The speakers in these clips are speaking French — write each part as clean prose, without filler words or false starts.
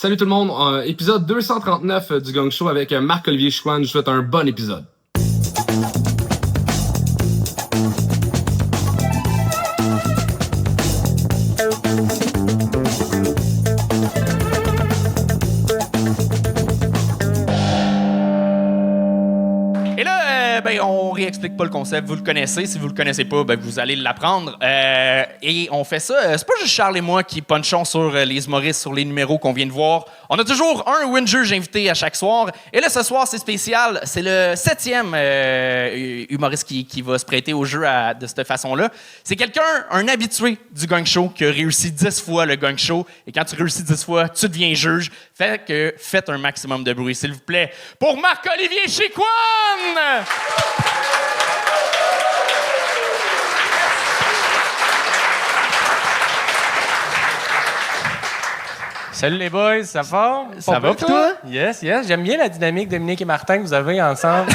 Salut tout le monde, épisode 239 du Gang Show avec Marc-Olivier Chouan. Je vous souhaite un bon épisode. Et là, on réexplique pas le concept. Vous le connaissez. Si vous le connaissez pas, vous allez l'apprendre. Et on fait ça. C'est pas juste Charles et moi qui punchons sur les humoristes, sur les numéros qu'on vient de voir. On a toujours un win-juge invité à chaque soir. Et là, ce soir, c'est spécial. C'est le 7e humoriste qui va se prêter au jeu de cette façon-là. C'est quelqu'un, un habitué du Gang Show, qui a réussi 10 fois le Gang Show. Et quand tu réussis 10 fois, tu deviens juge. Faites un maximum de bruit, s'il vous plaît, pour Marc-Olivier Chouan! Salut les boys, ça va? Ça va pour toi? Yes. J'aime bien la dynamique Dominique et Martin que vous avez ensemble.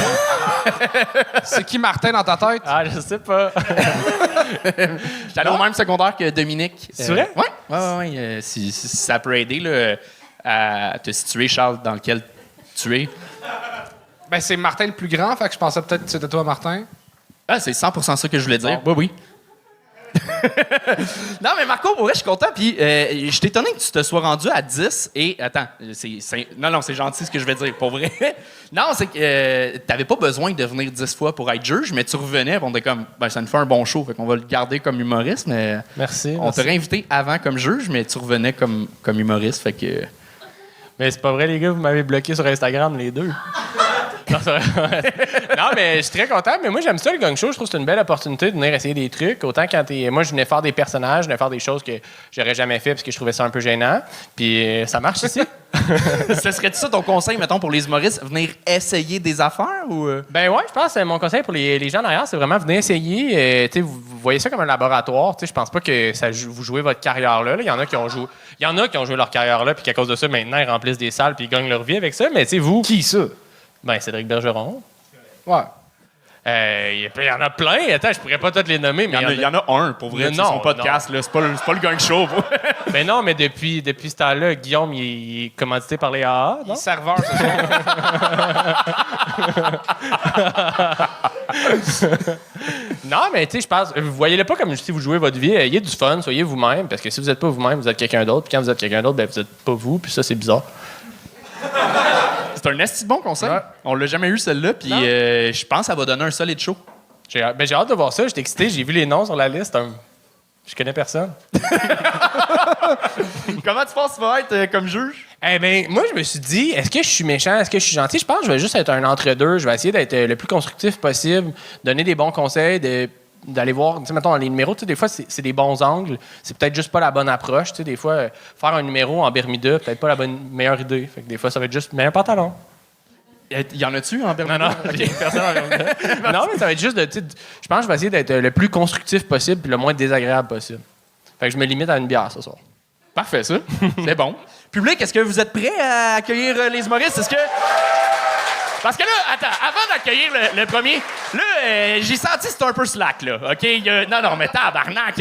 C'est qui Martin dans ta tête? Ah, je sais pas. J'étais allé au même secondaire que Dominique. C'est vrai? Oui. Si ça peut aider là, à te situer, Charles, dans lequel tu es. Ben, c'est Martin le plus grand, fait que je pensais peut-être que c'était toi, Martin. Ah, c'est 100% ça que je voulais dire. Bon. Oui. Non, mais Marco, pour vrai, je suis content. Puis, je suis étonné que tu te sois rendu à 10. Et, attends, non, c'est gentil ce que je vais dire, pour vrai. Non, c'est que t'avais pas besoin de venir 10 fois pour être juge, mais tu revenais, on était comme, ça nous fait un bon show, fait qu'on va le garder comme humoriste, mais... Merci. On t'aurait invité avant comme juge, mais tu revenais comme humoriste, fait que... Mais c'est pas vrai, les gars, vous m'avez bloqué sur Instagram, les deux. Non, c'est vrai. Non, mais je suis très content. Mais moi, j'aime ça, le Gang Show. Je trouve que c'est une belle opportunité de venir essayer des trucs. Autant quand moi, je venais faire des personnages, je venais faire des choses que j'aurais jamais fait parce que je trouvais ça un peu gênant. Puis ça marche ici. Ce serait-tu ça ton conseil, mettons, pour les humoristes, venir essayer des affaires ou... Ben ouais, je pense que mon conseil pour les gens derrière, c'est vraiment venir essayer. Vous voyez ça comme un laboratoire. Je pense pas que vous jouez votre carrière là. Il y en a qui ont joué leur carrière là, puis qu'à cause de ça, maintenant, ils remplissent des salles puis ils gagnent leur vie avec ça. Mais vous... Qui ça? Ben, Cédric Bergeron. Ouais. Il y en a plein. Attends, je pourrais pas tous les nommer, mais il y en a un, pour vrai. Non, son podcast, là, c'est pas le Gang Show. Ben non, mais depuis ce temps-là, Guillaume, il est commandité par les AA, non? Serveur, c'est ça. Non, mais tu sais, je pense, vous voyez-le pas comme si vous jouez votre vie. Ayez du fun, soyez vous-même, parce que si vous êtes pas vous-même, vous êtes quelqu'un d'autre. Puis quand vous êtes quelqu'un d'autre, vous êtes pas vous, puis ça, c'est bizarre. C'est un esti bon conseil. Ouais. On l'a jamais eu, celle-là, puis je pense que ça va donner un solide show. J'ai hâte de voir ça. J'étais excité. J'ai vu les noms sur la liste. Je connais personne. Comment tu penses que tu vas être comme juge? Eh bien, moi, je me suis dit, est-ce que je suis méchant? Est-ce que je suis gentil? Je pense que je vais juste être un entre-deux. Je vais essayer d'être le plus constructif possible, donner des bons conseils, d'aller voir, tu sais, mettons, dans les numéros, tu sais, des fois, c'est des bons angles. C'est peut-être juste pas la bonne approche. Tu sais, des fois, faire un numéro en Bermuda, peut-être pas la meilleure idée. Fait que des fois, ça va être juste, mets un pantalon. Y en a-tu en Bermuda? Non, okay. Personne en Bermuda. Non, mais ça va être juste de, tu sais, je pense que je vais essayer d'être le plus constructif possible puis le moins désagréable possible. Fait que je me limite à une bière ce soir. Parfait, ça. C'est bon. Public, est-ce que vous êtes prêts à accueillir les humoristes? Est-ce que... Parce que là, attends, avant d'accueillir le premier, là, j'ai senti que c'était un peu slack, là, OK? Non, mais tabarnak,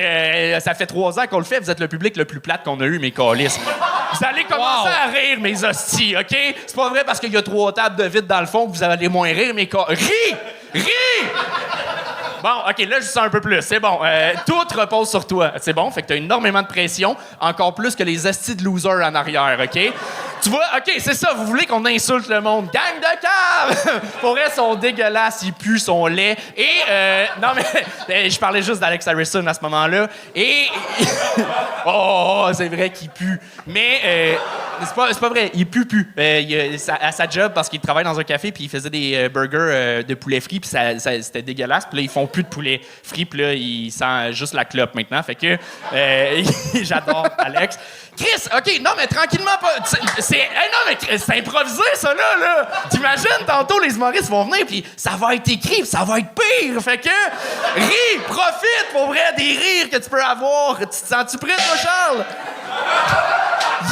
ça fait 3 ans qu'on le fait, vous êtes le public le plus plate qu'on a eu, mes câlisses. Vous allez commencer à rire, mes hosties, OK? C'est pas vrai parce qu'il y a 3 tables de vide dans le fond que vous allez moins rire, mes câlisses. Ris! Bon, OK, là, je sens un peu plus. C'est bon. Tout repose sur toi. C'est bon? Fait que t'as énormément de pression, encore plus que les hosties de losers en arrière, OK? Tu vois? OK, c'est ça. Vous voulez qu'on insulte le monde. Gang de cave! Pour vrai, ils sont dégueulasses, ils puent, ils sont laids. Et, non, mais je parlais juste d'Alex Harrison à ce moment-là. Et... oh, c'est vrai qu'il pue. Mais... c'est pas vrai, il pue plus. À sa job, parce qu'il travaille dans un café, puis il faisait des burgers de poulet frit, puis c'était dégueulasse. Puis là, ils font plus de poulet frit, puis là, il sent juste la clope maintenant. Fait que j'adore Alex. Chris, OK, non, mais tranquillement pas. Non, mais c'est improvisé, ça, là. T'imagines, tantôt, les humoristes vont venir, puis ça va être écrit, puis ça va être pire. Fait que, ris, profite, pour vrai, des rires que tu peux avoir. Tu te sens-tu prêt, toi, Charles?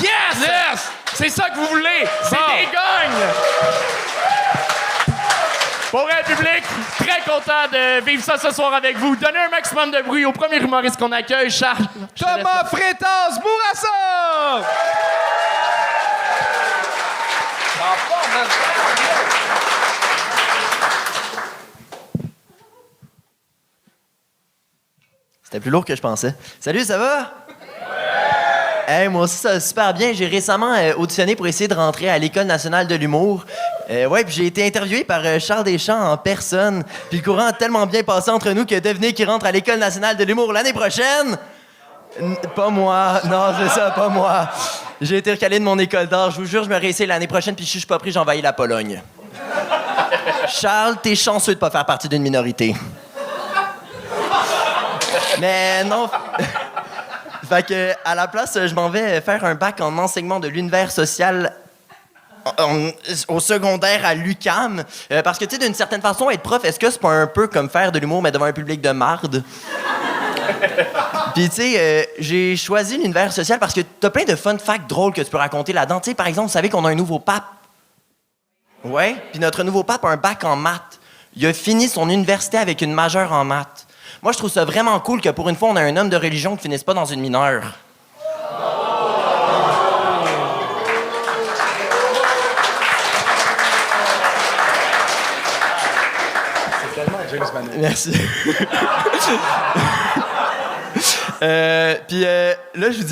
Yes! C'est ça que vous voulez! C'est des gagnes! Pour vrai, public, très content de vivre ça ce soir avec vous. Donnez un maximum de bruit au premier humoriste qu'on accueille, Charles. Thomas Freitas Bourassa! C'était plus lourd que je pensais. Salut, ça va? Hey, moi aussi, ça va super bien. J'ai récemment auditionné pour essayer de rentrer à l'École nationale de l'humour. Ouais, puis j'ai été interviewé par Charles Deschamps en personne. Puis le courant a tellement bien passé entre nous que devinez qui rentre à l'École nationale de l'humour l'année prochaine? Pas moi. Non, c'est ça, pas moi. J'ai été recalé de mon école d'art. Je vous jure, je me réessaye l'année prochaine, puis si je suis pas pris, j'envahis la Pologne. Charles, t'es chanceux de pas faire partie d'une minorité. Mais non... Fait que, à la place, je m'en vais faire un bac en enseignement de l'univers social au secondaire à l'UQAM. Parce que, tu sais, d'une certaine façon, être prof, est-ce que c'est pas un peu comme faire de l'humour, mais devant un public de marde? Puis, tu sais, j'ai choisi l'univers social parce que t'as plein de fun facts drôles que tu peux raconter là-dedans. Tu sais, par exemple, vous savez qu'on a un nouveau pape? Ouais? Puis notre nouveau pape a un bac en maths. Il a fini son université avec une majeure en maths. Moi, je trouve ça vraiment cool que pour une fois, on a un homme de religion qui finisse pas dans une mineure. C'est tellement James Manet. Merci. Puis là, je vous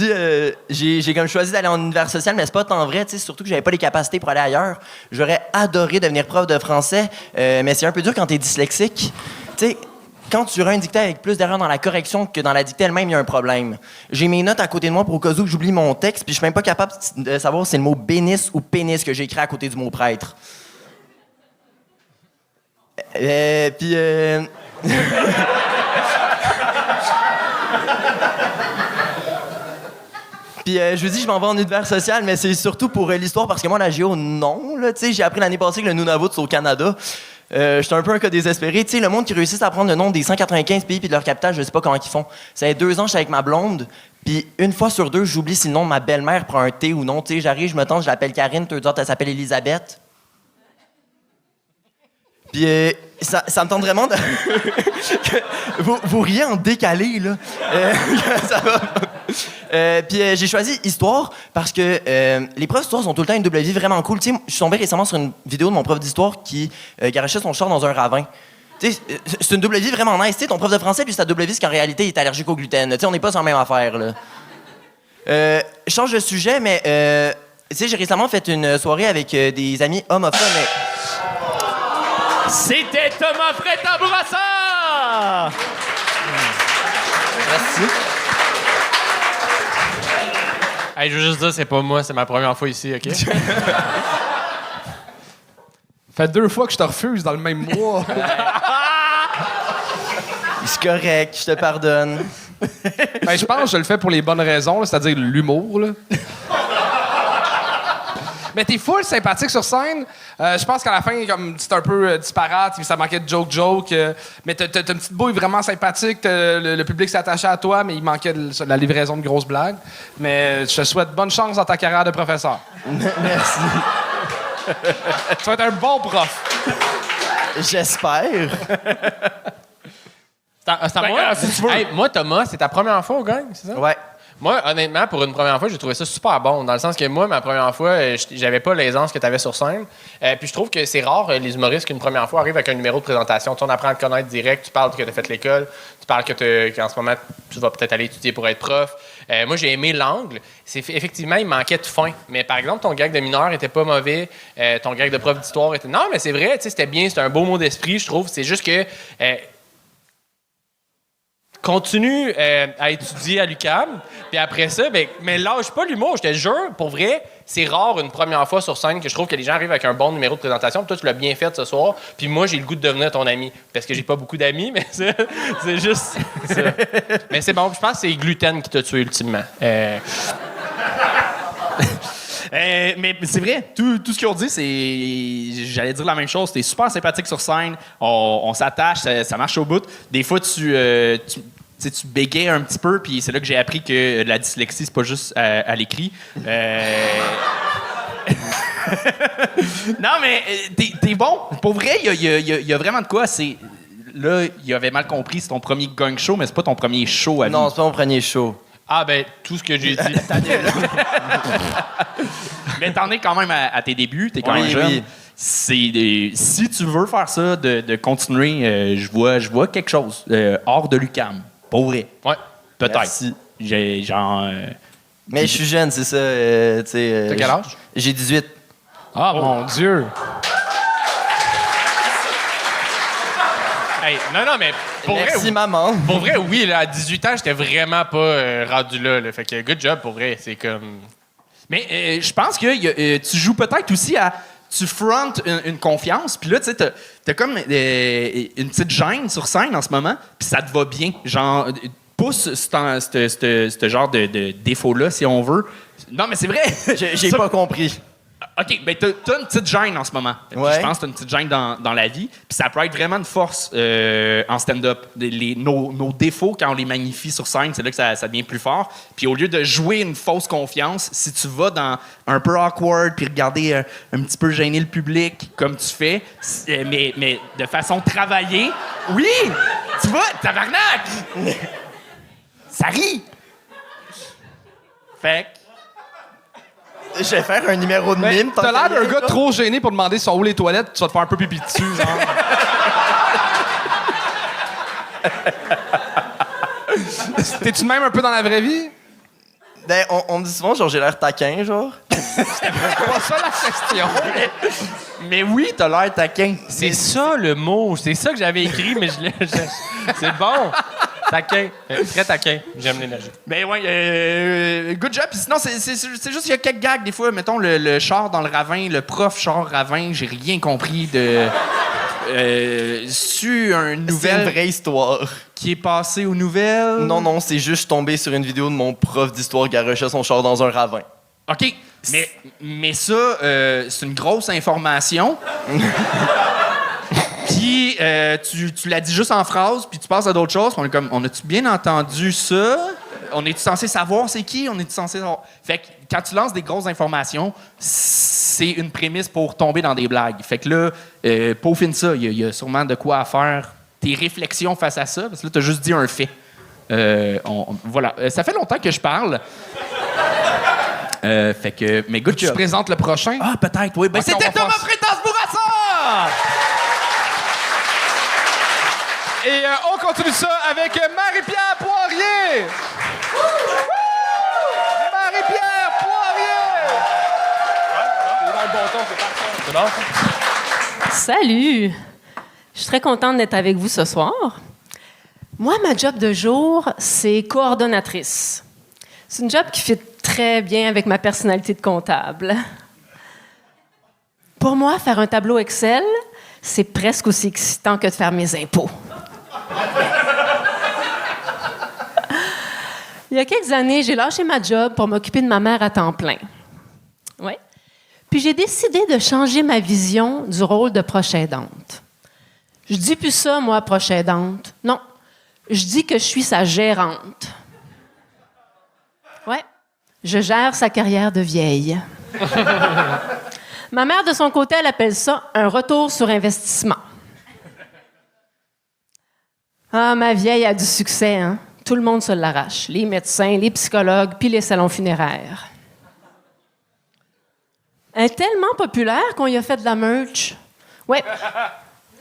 dis, j'ai comme choisi d'aller en univers social, mais c'est pas tant vrai, tu sais, surtout que j'avais pas les capacités pour aller ailleurs. J'aurais adoré devenir prof de français, mais c'est un peu dur quand t'es dyslexique. Tu sais, quand tu auras un dictée avec plus d'erreurs dans la correction que dans la dictée elle-même, il y a un problème. J'ai mes notes à côté de moi pour au cas où j'oublie mon texte, puis je suis même pas capable de savoir si c'est le mot bénis ou pénis que j'ai écrit à côté du mot prêtre. Puis Puis je vous dis, je m'en vais en univers social, mais c'est surtout pour l'histoire, parce que moi, la géo, non. Là, j'ai appris l'année passée que le Nunavut, c'est au Canada. J'étais un peu un cas désespéré. Tu sais, le monde qui réussit à apprendre le nom des 195 pays puis de leur capitale, je sais pas comment ils font. Ça fait 2 ans, je suis avec ma blonde, puis une fois sur 2, j'oublie si le nom de ma belle-mère prend un T ou non. Tu sais, j'arrive, je me tente, je l'appelle Karine, 2 autres, elle s'appelle Elisabeth. Puis ça me tente vraiment de... vous riez en décalé, là. Ça va. Puis j'ai choisi Histoire parce que les profs d'histoire sont tout le temps une double vie vraiment cool. Tu sais, je suis tombé récemment sur une vidéo de mon prof d'histoire qui garachait son char dans un ravin. Tu sais, c'est une double vie vraiment nice. Tu sais, ton prof de français, lui, sa double vie, c'est qu'en réalité, il est allergique au gluten. Tu sais, on n'est pas sur la même affaire, là. Je change de sujet, mais tu sais, j'ai récemment fait une soirée avec des amis homophones. C'était Thomas Fret-Bourassa! Merci. Hey, je veux juste dire, c'est pas moi, c'est ma première fois ici, OK? Fait 2 fois que je te refuse dans le même mois. C'est correct, je te pardonne. Ben, je pense que je le fais pour les bonnes raisons, là, c'est-à-dire l'humour. Là. Mais t'es full sympathique sur scène. Je pense qu'à la fin, comme c'est un peu disparate, ça manquait de joke. Mais t'as une petite bouille vraiment sympathique. Le public s'est attaché à toi, mais il manquait de la livraison de grosses blagues. Mais je te souhaite bonne chance dans ta carrière de professeur. Merci. Tu vas être un bon prof. J'espère. C'est à moi? si tu veux. Hey, moi, Thomas, c'est ta première fois au gang, c'est ça? Ouais. Moi, honnêtement, pour une première fois, j'ai trouvé ça super bon. Dans le sens que moi, ma première fois, j'avais pas l'aisance que tu avais sur scène. Puis je trouve que c'est rare, les humoristes, qu'une première fois arrivent avec un numéro de présentation. Tu sais, on apprend à te connaître direct. Tu parles que tu as fait l'école. Tu parles qu'en ce moment, tu vas peut-être aller étudier pour être prof. Moi, j'ai aimé l'angle. Effectivement, il manquait de fin. Mais par exemple, ton gag de mineur était pas mauvais. Ton gag de prof d'histoire était... Non, mais c'est vrai, tu sais, c'était bien. C'était un beau mot d'esprit, je trouve. C'est juste que... continue à étudier à l'UQAM, puis après ça, mais lâche pas l'humour, je te jure, pour vrai, c'est rare une première fois sur scène que je trouve que les gens arrivent avec un bon numéro de présentation, puis toi, tu l'as bien fait ce soir, puis moi, j'ai le goût de devenir ton ami, parce que j'ai pas beaucoup d'amis, mais c'est juste ça. Mais c'est bon, je pense que c'est gluten qui t'a tué ultimement. Mais c'est vrai, tout ce qu'ils ont dit, c'est... J'allais dire la même chose, t'es super sympathique sur scène, on s'attache, ça marche au bout. Des fois, tu bégayes un petit peu, puis c'est là que j'ai appris que la dyslexie, c'est pas juste à l'écrit. Non, mais t'es bon. Pour vrai, il y a vraiment de quoi. Là, il avait mal compris, c'est ton premier gang show, mais c'est pas ton premier show à vie. Non, c'est pas mon premier show. Ah, ben, tout ce que j'ai dit. Mais t'en es quand même à tes débuts, t'es quand Oui, même jeune. oui. Si tu veux faire ça, de continuer, je vois quelque chose hors de l'UQAM. Pour vrai. Ouais. Peut-être. Merci. J'ai genre. Mais je suis jeune, c'est ça. Tu sais, T'as quel âge? J'ai 18. Ah, mon Dieu. Hey, non, mais pour Merci, vrai, maman. pour vrai, oui, là, à 18 ans, j'étais vraiment pas rendu là. Fait que good job, pour vrai. C'est comme... Mais je pense que tu joues peut-être aussi à. Tu frontes une confiance, puis là, tu sais, t'as comme une petite gêne sur scène en ce moment, puis ça te va bien. Genre, pousse ce genre de défaut-là, si on veut. Non, mais c'est vrai! J'ai Ça- pas compris. OK, ben t'as une petite gêne en ce moment. Puis Ouais. je pense que t'as une petite gêne dans la vie. Puis ça peut être vraiment une force en stand-up. Nos défauts, quand on les magnifie sur scène, c'est là que ça devient plus fort. Puis au lieu de jouer une fausse confiance, si tu vas dans un peu awkward, puis regarder un petit peu gêner le public, comme tu fais, mais de façon travaillée, oui! Tu vois, tabarnak! Ça rit! Fait que Je vais faire un numéro de Mais mime. t'as l'air d'un rien, gars toi. trop gêné pour demander sont où les toilettes, tu vas te faire un peu pipi dessus, genre. T'es-tu de même un peu dans la vraie vie? Ben, on me dit souvent, genre, j'ai l'air taquin, genre. C'est pas ça la question. mais oui, t'as l'air taquin. C'est ça, le mot. C'est ça que j'avais écrit, mais c'est bon. Taquin. Très taquin. J'aime l'énergie. Ben ouais, good job. Puis sinon, c'est juste qu'il y a quelques gags des fois. Mettons le char dans le ravin, le prof char ravin, j'ai rien compris de. Su un C'est une nouvelle vraie histoire. qui est passé aux nouvelles. Non, c'est juste tombé sur une vidéo de mon prof d'histoire garochait son char dans un ravin. OK. Mais ça, c'est une grosse information. Puis tu l'as dit juste en phrase, puis tu passes à d'autres choses. Puis on est comme, on a-tu bien entendu ça? On est-tu censé savoir c'est qui? On est-tu censé savoir? Fait que quand tu lances des grosses informations, c'est une prémisse pour tomber dans des blagues. Fait que là, peaufine ça. Il y a sûrement de quoi à faire. Tes réflexions face à ça, parce que là, t'as juste dit un fait. Voilà. Ça fait longtemps que je parle. Fait que, mais good Tu job. présentes le prochain? Ah, peut-être, oui. Ben, Ok, on c'était va Thomas faire ça. Freitas-Bourassa! Et on continue ça avec Marie-Pierre Poirier! Marie-Pierre Poirier! C'est bon? Salut! Je suis très contente d'être avec vous ce soir. Moi, ma job de jour, c'est coordonnatrice. C'est une job qui fit très bien avec ma personnalité de comptable. Pour moi, faire un tableau Excel, c'est presque aussi excitant que de faire mes impôts. Il y a quelques années, j'ai lâché ma job pour m'occuper de ma mère à temps plein. Ouais. Puis j'ai décidé de changer ma vision du rôle de proche aidante. Je dis plus ça, moi, proche aidante. Non, je dis que je suis sa gérante. Ouais, je gère sa carrière de vieille. Ma mère, de son côté, elle appelle ça un retour sur investissement. Ah, ma vieille a du succès, hein? Tout le monde se l'arrache. Les médecins, les psychologues, puis les salons funéraires. Elle est tellement populaire qu'on y a fait de la merch. Ouais.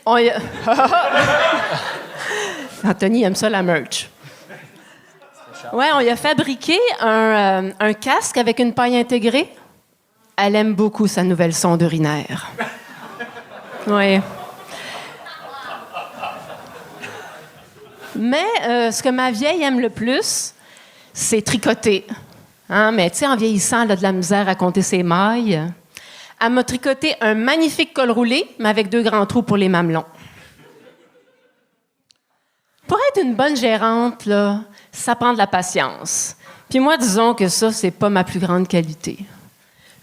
On y a... Anthony aime ça, la merch. Ouais, on y a fabriqué un casque avec une paille intégrée. Elle aime beaucoup sa nouvelle sonde urinaire. Oui. Mais ce que ma vieille aime le plus, c'est tricoter. Hein? Mais tu sais, en vieillissant, elle a de la misère à compter ses mailles. Elle m'a tricoté un magnifique col roulé, mais avec 2 grands trous pour les mamelons. Pour être une bonne gérante, là, ça prend de la patience. Puis moi, disons que ça, c'est pas ma plus grande qualité.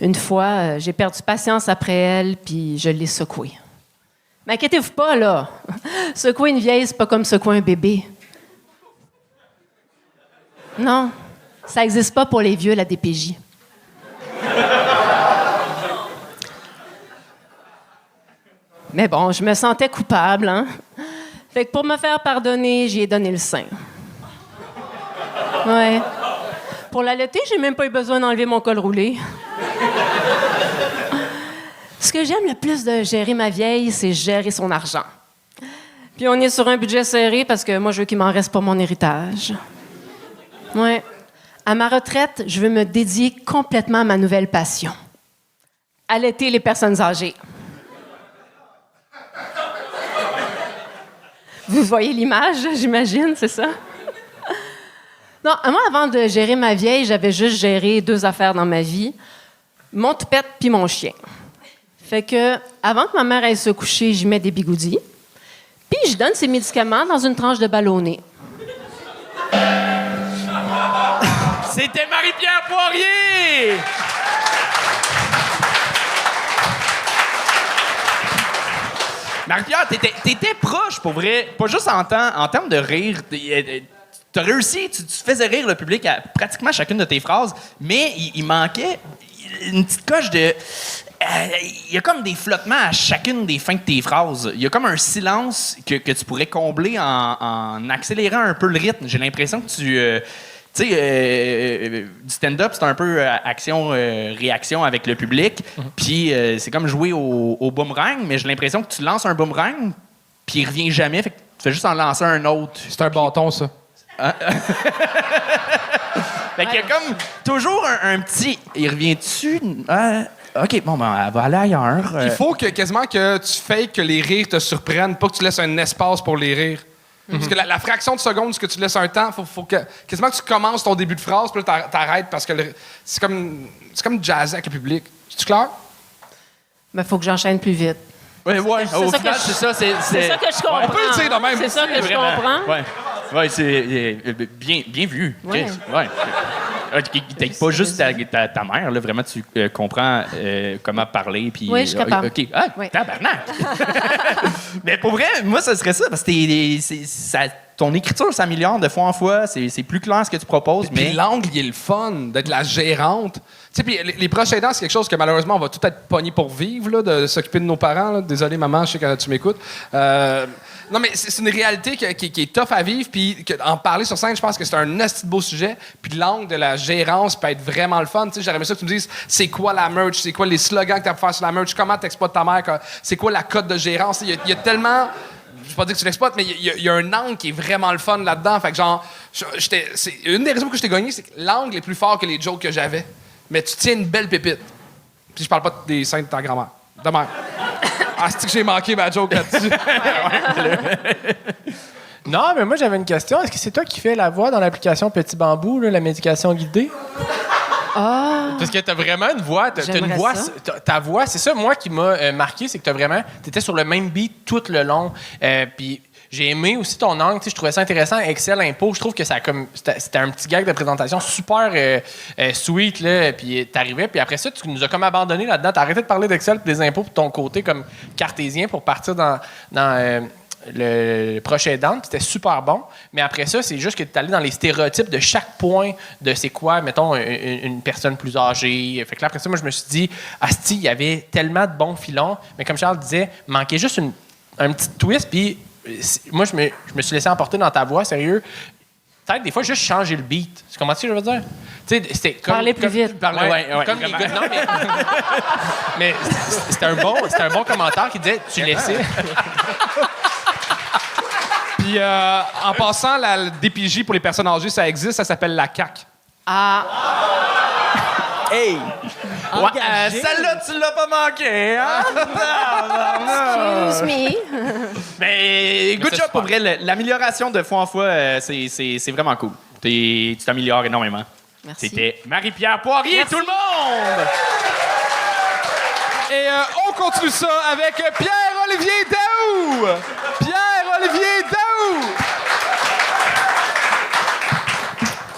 Une fois, j'ai perdu patience après elle, puis je l'ai secouée. Mais inquiétez-vous pas, là. Secouer une vieille, c'est pas comme secouer un bébé. Non, ça n'existe pas pour les vieux, la DPJ. Mais bon, je me sentais coupable, hein? Fait que pour me faire pardonner, j'y ai donné le sein. Ouais. pour l'allaiter, j'ai même pas eu besoin d'enlever mon col roulé. Ce que j'aime le plus de gérer ma vieille, c'est gérer son argent. Puis on est sur un budget serré parce que moi, je veux qu'il m'en reste pour mon héritage. Ouais. À ma retraite, je veux me dédier complètement à ma nouvelle passion. Allaiter les personnes âgées. Vous voyez l'image, j'imagine, c'est ça? Non, moi, avant de gérer ma vieille, j'avais juste géré 2 affaires dans ma vie. Mon toupette puis mon chien. Fait que, avant que ma mère aille se coucher, j'y mets des bigoudis. Puis je donne ses médicaments dans une tranche de ballonné. C'était Marie-Pierre Poirier! Marie-Pierre, t'étais proche, pour vrai. Pas juste en termes de rire. T'as réussi, tu faisais rire le public à pratiquement chacune de tes phrases, mais il manquait une petite coche de... Il y a comme des flottements à chacune des fins de tes phrases. Il y a comme un silence que tu pourrais combler en accélérant un peu le rythme. J'ai l'impression que tu sais, du stand-up, c'est un peu action-réaction avec le public. Puis c'est comme jouer au boomerang, mais j'ai l'impression que tu lances un boomerang, puis il revient jamais. Fait que tu fais juste en lancer un autre. C'est un bâton, ça. Fait qu'il y a comme toujours un petit... Il revient-tu? OK, bon, ben, elle va aller ailleurs. Il faut quasiment que tu fakes que les rires te surprennent, pas que tu laisses un espace pour les rires. Parce que la fraction de seconde, ce que tu laisses un temps, faut que quasiment que tu commences ton début de phrase, puis là, t'arrêtes parce que c'est comme jazzer avec le public. C'est-tu clair? Mais il faut que j'enchaîne plus vite. Ouais, au ça final, que je- c'est ça. C'est ça que je comprends. On peut le dire de même. C'est ça que je comprends. Ouais, c'est bien vu. Ouais. Chris. Ouais. T'es pas juste ta mère, là. Vraiment, tu comprends comment parler. Puis, Oui, je suis capable. OK. Ah, Oui. tabarnak! Mais pour vrai, moi, ça serait ça. Parce que ton écriture s'améliore de fois en fois. C'est plus clair ce que tu proposes. Puis Mais l'angle, il est le fun d'être la gérante. Tu sais, puis les proches aidants, c'est quelque chose que malheureusement, on va tout être pogné pour vivre, là, de s'occuper de nos parents. Là. Désolé, maman, je sais que tu m'écoutes. Non, mais c'est une réalité qui est tough à vivre. Puis en parler sur scène, je pense que c'est un esti de beau sujet. Puis l'angle de la gérance peut être vraiment le fun. Tu sais, j'aurais aimé ça que tu me dises c'est quoi la merch, c'est quoi les slogans que tu as pour faire sur la merch, comment tu exploites ta mère, c'est quoi la cote de gérance. Il y a tellement... Je vais pas dire que tu l'exploites, mais il y a un angle qui est vraiment le fun là-dedans. Fait que genre, c'est une des raisons que je t'ai gagné, c'est que l'angle est plus fort que les jokes que j'avais. Mais tu tiens une belle pépite. Puis je parle pas des scènes de ta grand-mère. De même. Ah, c'est que j'ai manqué ma joke là-dessus. Non, mais moi, j'avais une question. Est-ce que c'est toi qui fais la voix dans l'application Petit Bambou, là, la médication guidée? Ah! Parce que t'as vraiment une voix. T'as une J'aimerais voix. ça. Ta voix, c'est ça, moi, qui m'a marqué, c'est que t'étais sur le même beat tout le long. Puis j'ai aimé aussi ton angle. Je trouvais ça intéressant. Excel Impôt, je trouve que c'était un petit gag de présentation super sweet. Là, puis t'arrivais, puis après ça, tu nous as comme abandonné là-dedans. T'as arrêté de parler d'Excel et des impôts de ton côté comme cartésien pour partir dans le proche aidant, puis c'était super bon. Mais après ça, c'est juste que tu es allé dans les stéréotypes de chaque point de c'est quoi, mettons, une personne plus âgée. Fait que là, après ça, moi, je me suis dit, asti, il y avait tellement de bons filons, mais comme Charles disait, manquait juste un petit twist, puis moi, je me suis laissé emporter dans ta voix, sérieux. Peut-être des fois, juste changer le beat. Tu comprends ce que je veux dire? Tu sais, c'était comme... Parler plus vite. Ouais, comme les gars. Non, mais c'était un bon commentaire qui disait, tu laissais... Puis en passant, la DPJ pour les personnes âgées, ça existe, ça s'appelle la CAQ. Ah! Hey! celle-là, tu l'as pas manqué, hein? Excuse me. Mais good job pour vrai. L'amélioration de fois en fois, c'est vraiment cool. Tu t'améliores énormément. Merci. C'était Marie-Pierre Poirier, tout le monde! Et on continue ça avec Pierre-Olivier Daou! Pierre-Olivier Daou!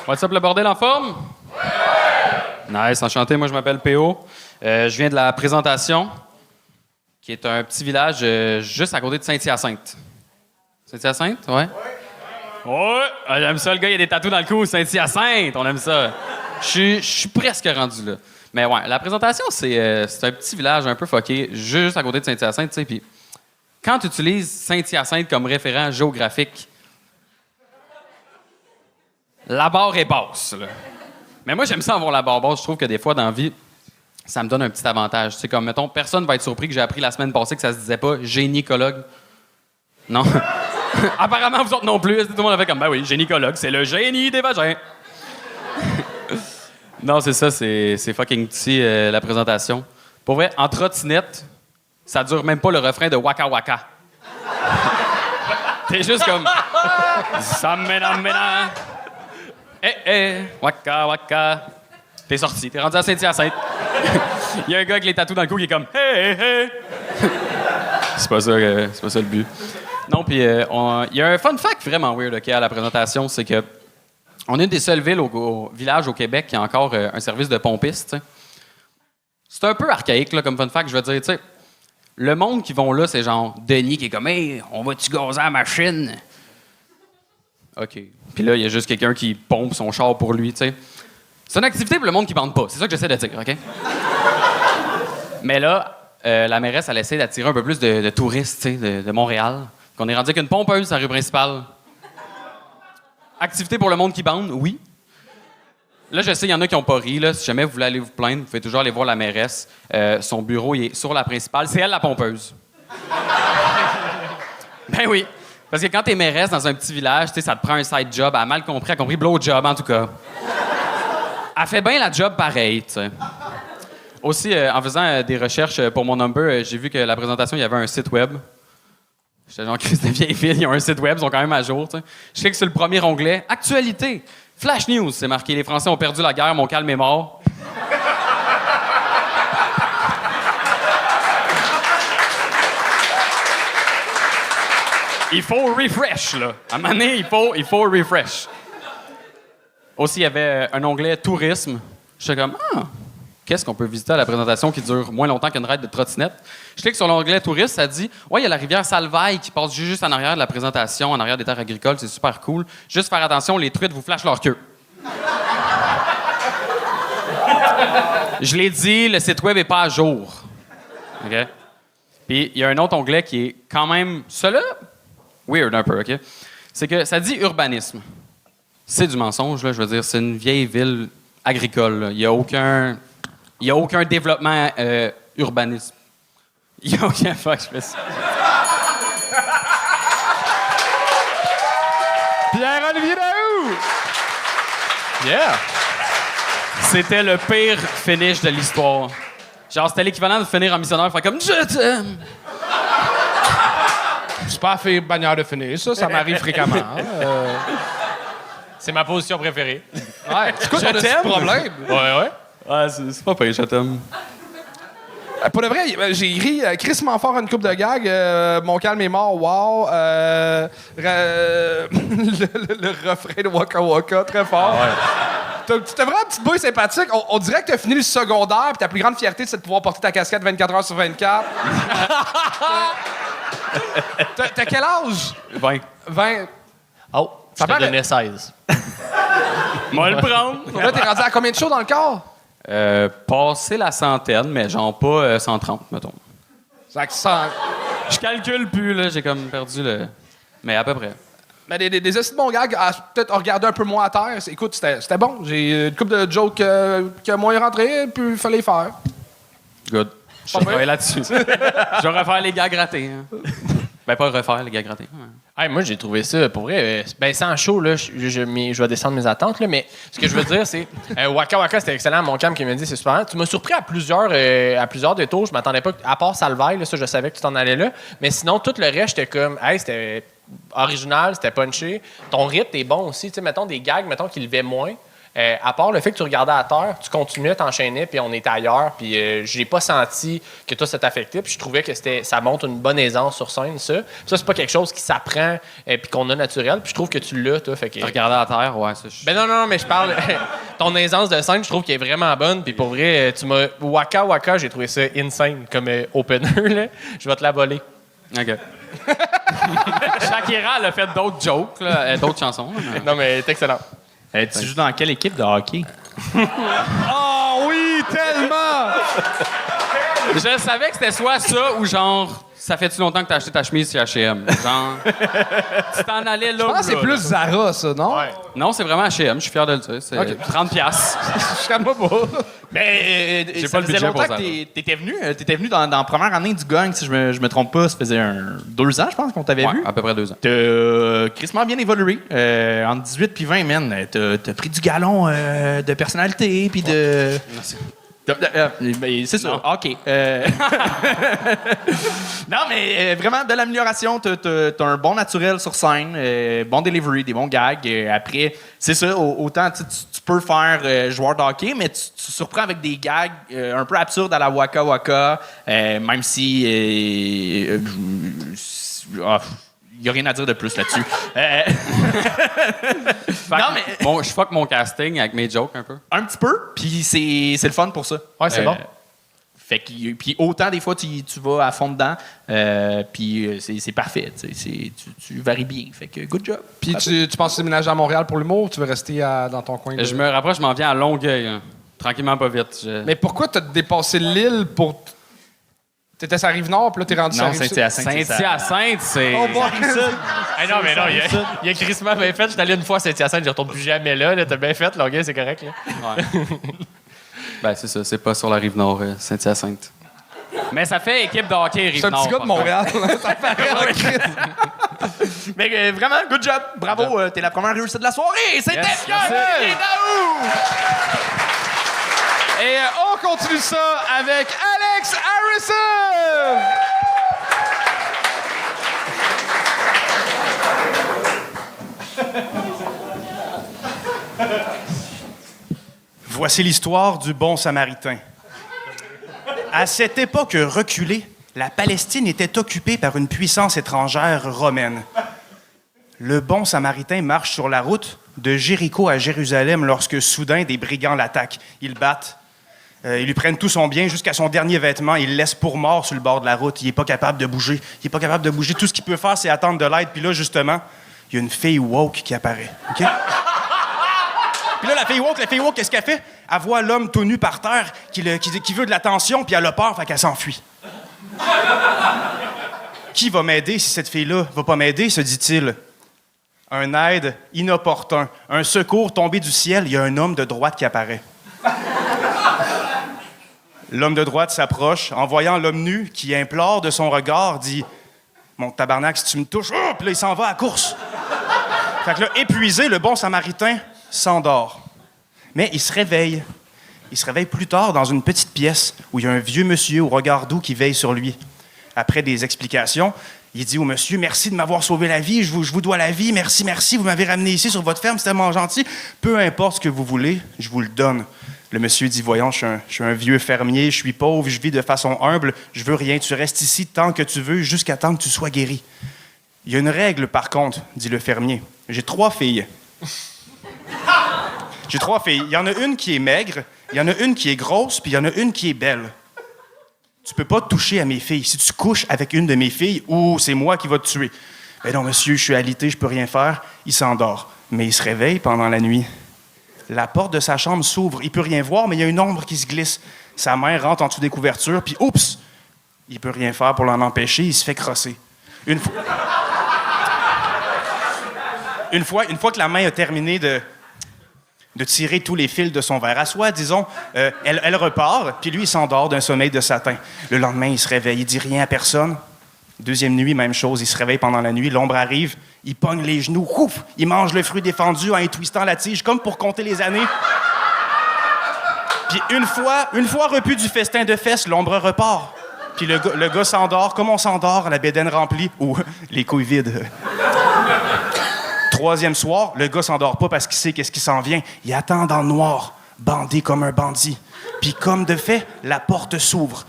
What's up, le bordel en forme? Nice, enchanté. Moi, je m'appelle PO. Je viens de la Présentation, qui est un petit village juste à côté de Saint-Hyacinthe. Saint-Hyacinthe, ouais? Ouais! Ah, j'aime ça, le gars, il y a des tatous dans le cou. Saint-Hyacinthe, on aime ça. Je suis presque rendu là. Mais ouais, la Présentation, c'est un petit village un peu fucké, juste à côté de Saint-Hyacinthe, tu sais. Puis quand tu utilises Saint-Hyacinthe comme référent géographique, la barre est basse, là. Mais moi, j'aime ça avoir la barbasse. Je trouve que des fois, dans la vie, ça me donne un petit avantage. C'est comme, mettons, personne va être surpris que j'ai appris la semaine passée que ça se disait pas gynécologue. Non. Apparemment, vous autres non plus. Tout le monde avait comme, ben oui, gynécologue, c'est le génie des vagins. Non, c'est ça, c'est fucking petit, la présentation. Pour vrai, en trottinette, ça dure même pas le refrain de Waka Waka. T'es juste comme... Ça mena. Waka Waka. T'es sorti, t'es rendu à Saint-Hyacinthe. Il y a un gars avec les tatous dans le cou qui est comme hey. C'est pas ça le but. Non, puis il y a un fun fact vraiment weird à la présentation, c'est que on est une des seules villes au village au Québec qui a encore un service de pompiste. T'sais. C'est un peu archaïque là, comme fun fact, je veux dire. T'sais, le monde qui vont là, c'est genre Denis qui est comme hey, on va-tu gazer la machine? OK. Puis là, il y a juste quelqu'un qui pompe son char pour lui, tu sais. C'est une activité pour le monde qui bande pas. C'est ça que j'essaie de dire, OK? Mais là, la mairesse, elle essaie d'attirer un peu plus de touristes, tu sais, de Montréal. Qu'on est rendu avec une pompeuse sur la rue principale. Activité pour le monde qui bande, oui. Là, je sais, il y en a qui n'ont pas ri. Là. Si jamais vous voulez aller vous plaindre, vous pouvez toujours aller voir la mairesse. Son bureau il est sur la principale. C'est elle, la pompeuse. Ben oui. Parce que quand t'es mairesse dans un petit village, tu sais, ça te prend un side job. Elle a mal compris. Elle a compris blow job, en tout cas. Elle fait bien la job pareil, tu sais. Aussi, en faisant des recherches pour mon number, j'ai vu que la présentation, il y avait un site web. J'étais genre, Christ de vieille ville, ils ont un site web, ils sont quand même à jour, tu sais. Je clique sur le premier onglet. Actualité. Flash News, c'est marqué. Les Français ont perdu la guerre, mon calme est mort. Il faut refresh, là. À un moment donné, il faut refresh. Aussi, il y avait un onglet tourisme. J'étais comme, qu'est-ce qu'on peut visiter à la présentation qui dure moins longtemps qu'une ride de trottinette? Je clique sur l'onglet touriste, ça dit, ouais, il y a la rivière Salvaille qui passe juste en arrière de la présentation, en arrière des terres agricoles, c'est super cool. Juste faire attention, les truites vous flashent leur queue. Je l'ai dit, le site web n'est pas à jour. OK? Puis, il y a un autre onglet qui est quand même, celui-là, weird un peu, OK? C'est que ça dit urbanisme. C'est du mensonge, là, je veux dire, c'est une vieille ville agricole. Là. Il n'y a aucun développement urbanisme. Il n'y a aucun... Fuck, je fais ça. Pierre-Olivier Daou! Yeah! C'était le pire finish de l'histoire. Genre, c'était l'équivalent de finir en missionnaire, faire comme « Je t'aime! » C'est pas fait bannière de finir, ça m'arrive fréquemment. C'est ma position préférée. Ouais, tu quoi, ton t'aime. problème? Ouais. Ouais, c'est pas pire, je t'aime. Pour de vrai, j'ai ri crissement fort une coupe de gags. Mon calme est mort, wow. Le refrain de Waka Waka, très fort. T'as vraiment une petite bouille sympathique. On dirait que t'as fini le secondaire puis ta plus grande fierté, c'est de pouvoir porter ta casquette 24 heures sur 24. T'as quel âge? 20. 20. Oh, ça Ça te paraît- donnait 16. Moi, le prendre. Là, t'es rendu à combien de shows dans le corps? Passer la centaine, mais genre pas 130, mettons. Ça sent... Je calcule plus, là, j'ai comme perdu le... Mais à peu près. Mais des assez bons gags, peut-être regarder un peu moins à terre. Écoute, c'était bon. J'ai une couple de jokes qui a moins rentré, puis il fallait les faire. Good. Je Pas travaille là-dessus. Je vais refaire les gars grattés. Hein. Ben, pas refaire les gars grattés. Ouais. Hey, moi, j'ai trouvé ça, pour vrai, ben sans show, là, je vais descendre mes attentes, là, mais ce que je veux dire, c'est... Waka Waka, c'était excellent. Mon cam qui m'a dit, c'est super. Tu m'as surpris à plusieurs détours. Je m'attendais pas... À part Salvaille, là, ça, je savais que tu t'en allais là. Mais sinon, tout le reste, j'étais comme... Hey, c'était original, c'était punché. Ton rythme est bon aussi. Tu sais, mettons, des gags, mettons, qui levaient moins. À part le fait que tu regardais à terre, tu continuais, t'enchaînais, puis on était ailleurs, puis j'ai pas senti que toi, ça t'affectait, puis je trouvais que ça montre une bonne aisance sur scène, ça. Puis ça, c'est pas quelque chose qui s'apprend, puis qu'on a naturel, puis je trouve que tu l'as, toi, fait que... Regarder à terre, ouais, ça... Ben non, mais je parle... ton aisance de scène, je trouve qu'elle est vraiment bonne, puis pour vrai, tu m'as... Waka Waka, j'ai trouvé ça insane comme opener, là. Je vais te la voler. OK. Shakira, elle a fait d'autres jokes, là, d'autres chansons. Là, mais... Non, mais elle est excellente. Tu joues dans quelle équipe de hockey? Oh oui, tellement! Je savais que c'était soit ça ou genre ça fait-tu longtemps que t'as acheté ta chemise chez H&M? Genre, tu t'en allais là. Je pense que c'est là, plus là. Zara, ça, non? Ouais. Non, c'est vraiment H&M, je suis fier de le dire. C'est 30$. Je calme pas. Mais J'ai ça pas le faisait budget longtemps pour que ça. t'étais venu dans la première année du gang, si je me trompe pas. Ça faisait 2 ans, je pense, qu'on t'avait Ouais, vu. à peu près 2 ans. T'as crissement bien évolué. Entre 18 puis 20, man, t'as pris du galon de personnalité puis de... Merci. Ben, c'est ça. OK. Non, mais vraiment, de l'amélioration. T'as un bon naturel sur scène, bon delivery, des bons gags. Après, c'est ça, autant tu peux faire joueur de hockey, mais tu surprends avec des gags un peu absurdes à la Waka Waka, même si... il n'y a rien à dire de plus là-dessus. Non, mais Bon, je fuck mon casting avec mes jokes un peu. un petit peu, puis c'est le fun pour ça. Ouais, c'est bon. Fait que, puis autant des fois tu vas à fond dedans, puis c'est parfait. Tu varies bien. Fait que good job. Puis tu penses déménager à Montréal pour l'humour ou tu veux rester dans ton coin? Je me rapproche, je m'en viens à Longueuil. Hein. Tranquillement, pas vite. Mais pourquoi t'as dépassé l'île pour... T'étais sur la Rive-Nord, puis là, t'es rendu sur la Non, Rive-Sud? Saint-Hyacinthe. Saint-Hyacinthe, c'est... Hey, non, mais non, il y a crissement bien fait. J'étais allé une fois à Saint-Hyacinthe, je retourne plus jamais là. T'as bien fait, Longueuil, c'est correct. Là. Ouais. Ben, c'est ça, c'est pas sur la Rive-Nord, Saint-Hyacinthe. Mais ça fait équipe de hockey C'est un Rive-Nord. petit gars de par Montréal. Ça paraît, là, Chris. Mais vraiment, good job. Bravo, t'es la première réussite de la soirée. C'était Yes, Pierre merci. et Daou. Et on continue ça avec Alex Harrison! Voici l'histoire du bon Samaritain. À cette époque reculée, la Palestine était occupée par une puissance étrangère romaine. Le bon Samaritain marche sur la route de Jéricho à Jérusalem lorsque soudain des brigands l'attaquent. Ils le battent. Ils lui prennent tout son bien jusqu'à son dernier vêtement. Ils le laissent pour mort sur le bord de la route. Il n'est pas capable de bouger. Tout ce qu'il peut faire, c'est attendre de l'aide. Puis là, justement, il y a une fille woke qui apparaît. OK? Puis là, la fille woke, qu'est-ce qu'elle fait? Elle voit l'homme tout nu par terre qui veut de l'attention, puis elle a peur, fait qu'elle s'enfuit. Qui va m'aider si cette fille-là va pas m'aider, se dit-il? Un aide inopportun, un secours tombé du ciel, il y a un homme de droite qui apparaît. L'homme de droite s'approche, en voyant l'homme nu qui implore de son regard, dit « Mon tabarnak, si tu me touches... Oh! » Puis là, il s'en va à course. Fait que là, épuisé, le bon Samaritain s'endort. Mais il se réveille. Il se réveille plus tard dans une petite pièce où il y a un vieux monsieur au regard doux qui veille sur lui. Après des explications, il dit au monsieur « Merci de m'avoir sauvé la vie, je vous dois la vie, merci, vous m'avez ramené ici sur votre ferme, c'est tellement gentil. Peu importe ce que vous voulez, je vous le donne. » Le monsieur dit « Voyons, je suis un vieux fermier, je suis pauvre, je vis de façon humble, je veux rien, tu restes ici tant que tu veux, jusqu'à temps que tu sois guéri. » « Il y a une règle, par contre, dit le fermier. J'ai 3 filles. J'ai 3 filles. Il y en a une qui est maigre, il y en a une qui est grosse, puis il y en a une qui est belle. Tu peux pas toucher à mes filles. Si tu couches avec une de mes filles, ou c'est moi qui va te tuer. Ben non, monsieur, je suis alité, je peux rien faire. Il s'endort. Mais il se réveille pendant la nuit. La porte de sa chambre s'ouvre. Il peut rien voir, mais il y a une ombre qui se glisse. Sa main rentre en dessous des couvertures, puis oups! Il peut rien faire pour l'en empêcher, il se fait crosser. Une fois que la main a terminé de tirer tous les fils de son verre à soie, disons, elle repart, puis lui, il s'endort d'un sommeil de satin. Le lendemain, il se réveille, il dit rien à personne. Deuxième nuit, même chose, il se réveille pendant la nuit, l'ombre arrive, il pogne les genoux, ouf, il mange le fruit défendu en twistant la tige, comme pour compter les années. Puis une fois repu du festin de fesses, l'ombre repart. Puis le gars s'endort, comme on s'endort, la bédaine remplie, ou les couilles vides. Troisième soir, le gars s'endort pas parce qu'il sait qu'est-ce qui s'en vient. Il attend dans le noir, bandé comme un bandit. Puis comme de fait, la porte s'ouvre.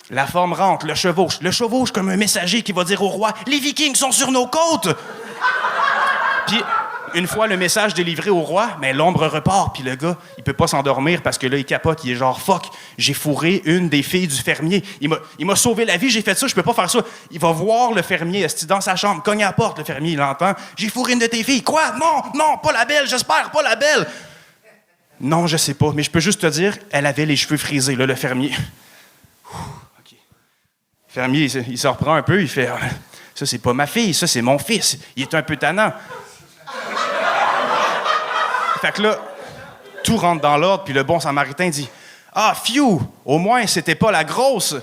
La forme rentre, le chevauche comme un messager qui va dire au roi « Les Vikings sont sur nos côtes! » Puis, une fois le message délivré au roi, mais l'ombre repart, puis le gars, il peut pas s'endormir parce que là, il capote, il est genre « Fuck, j'ai fourré une des filles du fermier. Il m'a sauvé la vie, j'ai fait ça, je peux pas faire ça. » Il va voir le fermier, esti, dans sa chambre, cogne à la porte, le fermier, il l'entend. « J'ai fourré une de tes filles. »« Quoi? Non, pas la belle, j'espère, pas la belle. » « Non, je sais pas, mais je peux juste te dire, elle avait les cheveux frisés, là, le fermier. fermier, il se reprend un peu, il fait ah, ça, c'est pas ma fille, ça, c'est mon fils. Il est un peu tannant. Fait que là, tout rentre dans l'ordre, puis le bon samaritain dit ah, phew, au moins, c'était pas la grosse.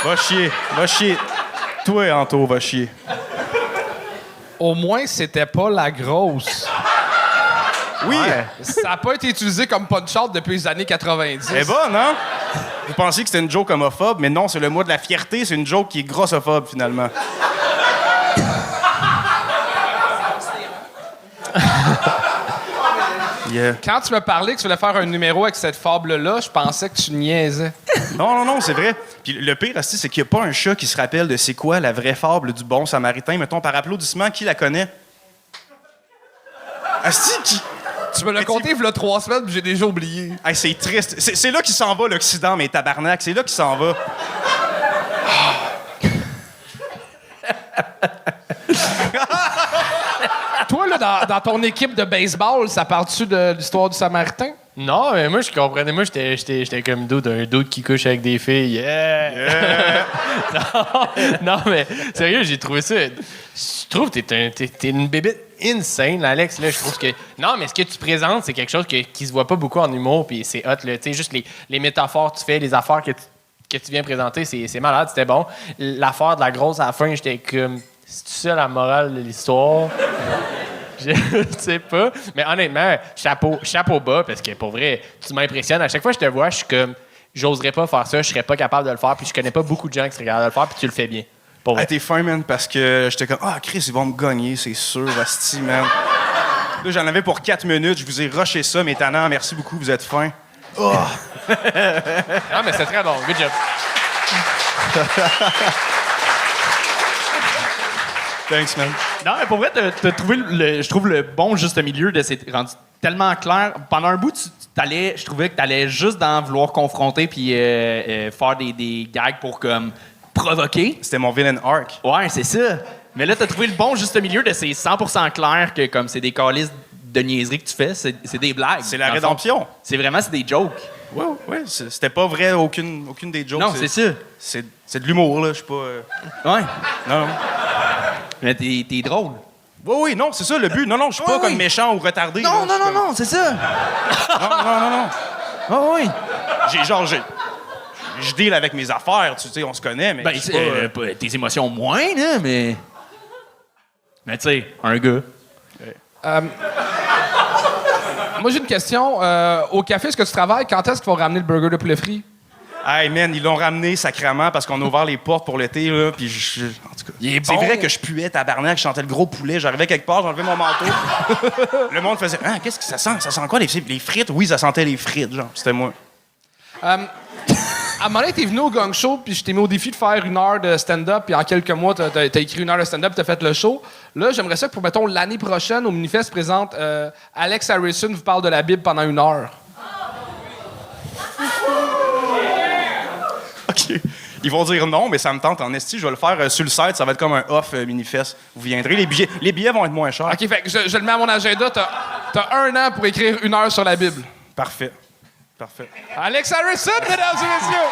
Va chier, va chier. Toi, Anto, va chier. Au moins, c'était pas la grosse. Oui, Ça n'a pas été utilisé comme punch-out depuis les années 90. elle est bonne, hein? Vous pensiez que c'était une joke homophobe, mais non, c'est le mois de la fierté, c'est une joke qui est grossophobe, finalement. Yeah. Quand tu me parlais que tu voulais faire un numéro avec cette fable-là, je pensais que tu niaisais. Non, c'est vrai. Puis le pire, asti, c'est qu'il n'y a pas un chat qui se rappelle de c'est quoi la vraie fable du bon samaritain. Mettons, par applaudissement, qui la connaît? Asti, qui... Tu me l'as compté il y a 3 semaines, puis j'ai déjà oublié. Hey, c'est triste. C'est là qu'il s'en va, l'Occident, mais tabarnak. C'est là qu'il s'en va. Toi, là, dans ton équipe de baseball, ça part-tu de l'histoire du Samaritain? Non, mais moi, je comprenais. Moi, j'étais comme un dude qui couche avec des filles. Yeah! non, mais sérieux, j'ai trouvé ça. Je trouve que t'es une bébête insane, Alex. Là, je trouve que. Non, mais ce que tu présentes, c'est quelque chose qui se voit pas beaucoup en humour, puis c'est hot, là. Tu sais, juste les métaphores que tu fais, les affaires que tu viens présenter, c'est malade, c'était bon. L'affaire de la grosse à la fin, j'étais comme. C'est-tu ça la morale de l'histoire? Je sais pas. Mais honnêtement, chapeau bas, parce que pour vrai, tu m'impressionnes. À chaque fois que je te vois, je suis comme, j'oserais pas faire ça, je serais pas capable de le faire, puis je connais pas beaucoup de gens qui seraient capables de le faire, puis tu le fais bien. Pour vrai. Ah, t'es fin, man, parce que j'étais comme ah, Chris, ils vont me gagner, c'est sûr, asti, man. Là, j'en avais pour 4 minutes, je vous ai rushé ça, mes tannants, merci beaucoup, vous êtes fins. Oh! Non, mais c'est très bon. Good job. Thanks, man. Non, mais pour vrai, t'as trouvé, je trouve, le bon juste milieu de c'est rendu tellement clair. Pendant un bout, je trouvais que t'allais juste dans vouloir confronter puis faire des gags pour comme provoquer. C'était mon villain arc. Ouais, c'est ça. Mais là, t'as trouvé le bon juste milieu de c'est 100% clair que comme c'est des calices de niaiseries que tu fais, c'est des blagues. C'est la dans le fond. rédemption. C'est vraiment, c'est des jokes. Ouais, c'était pas vrai, aucune des jokes. Non, c'est ça. C'est de l'humour, là, je suis pas... Ouais. Non. Mais t'es drôle. Oui, non, c'est ça le but. Non, je suis pas comme méchant ou retardé. là, je suis comme- non, c'est ça. Non. Oh, oui. Je deal avec mes affaires, tu sais, on se connaît, mais Ben, je suis pas... tes émotions moins, là, mais. Mais tu sais, un gars. Moi, j'ai une question. Au café, est-ce que tu travailles? Quand est-ce qu'ils vont ramener le burger de poulet frit? Hey, man, ils l'ont ramené sacrément parce qu'on a ouvert les portes pour l'été, là, puis en tout cas... Il est C'est bon. vrai que je puais, tabarnak, je sentais le gros poulet. J'arrivais quelque part, j'enlevais mon manteau. Le monde faisait « Ah, qu'est-ce que ça sent? Ça sent quoi, les frites? » Oui, ça sentait les frites, genre. C'était moi. À un moment donné, t'es venu au Gang Show, puis je t'ai mis au défi de faire 1 heure de stand-up, puis en quelques mois, t'as écrit 1 heure de stand-up, t'as fait le show. Là, j'aimerais ça que, pour, mettons, l'année prochaine, au Minifest, présente Alex Harrison vous parle de la Bible pendant 1 heure. OK. Ils vont dire non, mais ça me tente en esti. Je vais le faire sur le site, ça va être comme un off Minifest. Vous viendrez, les billets vont être moins chers. OK, fait que je le mets à mon agenda. T'as 1 an pour écrire 1 heure sur la Bible. Parfait. Alex Harrison, mesdames et messieurs!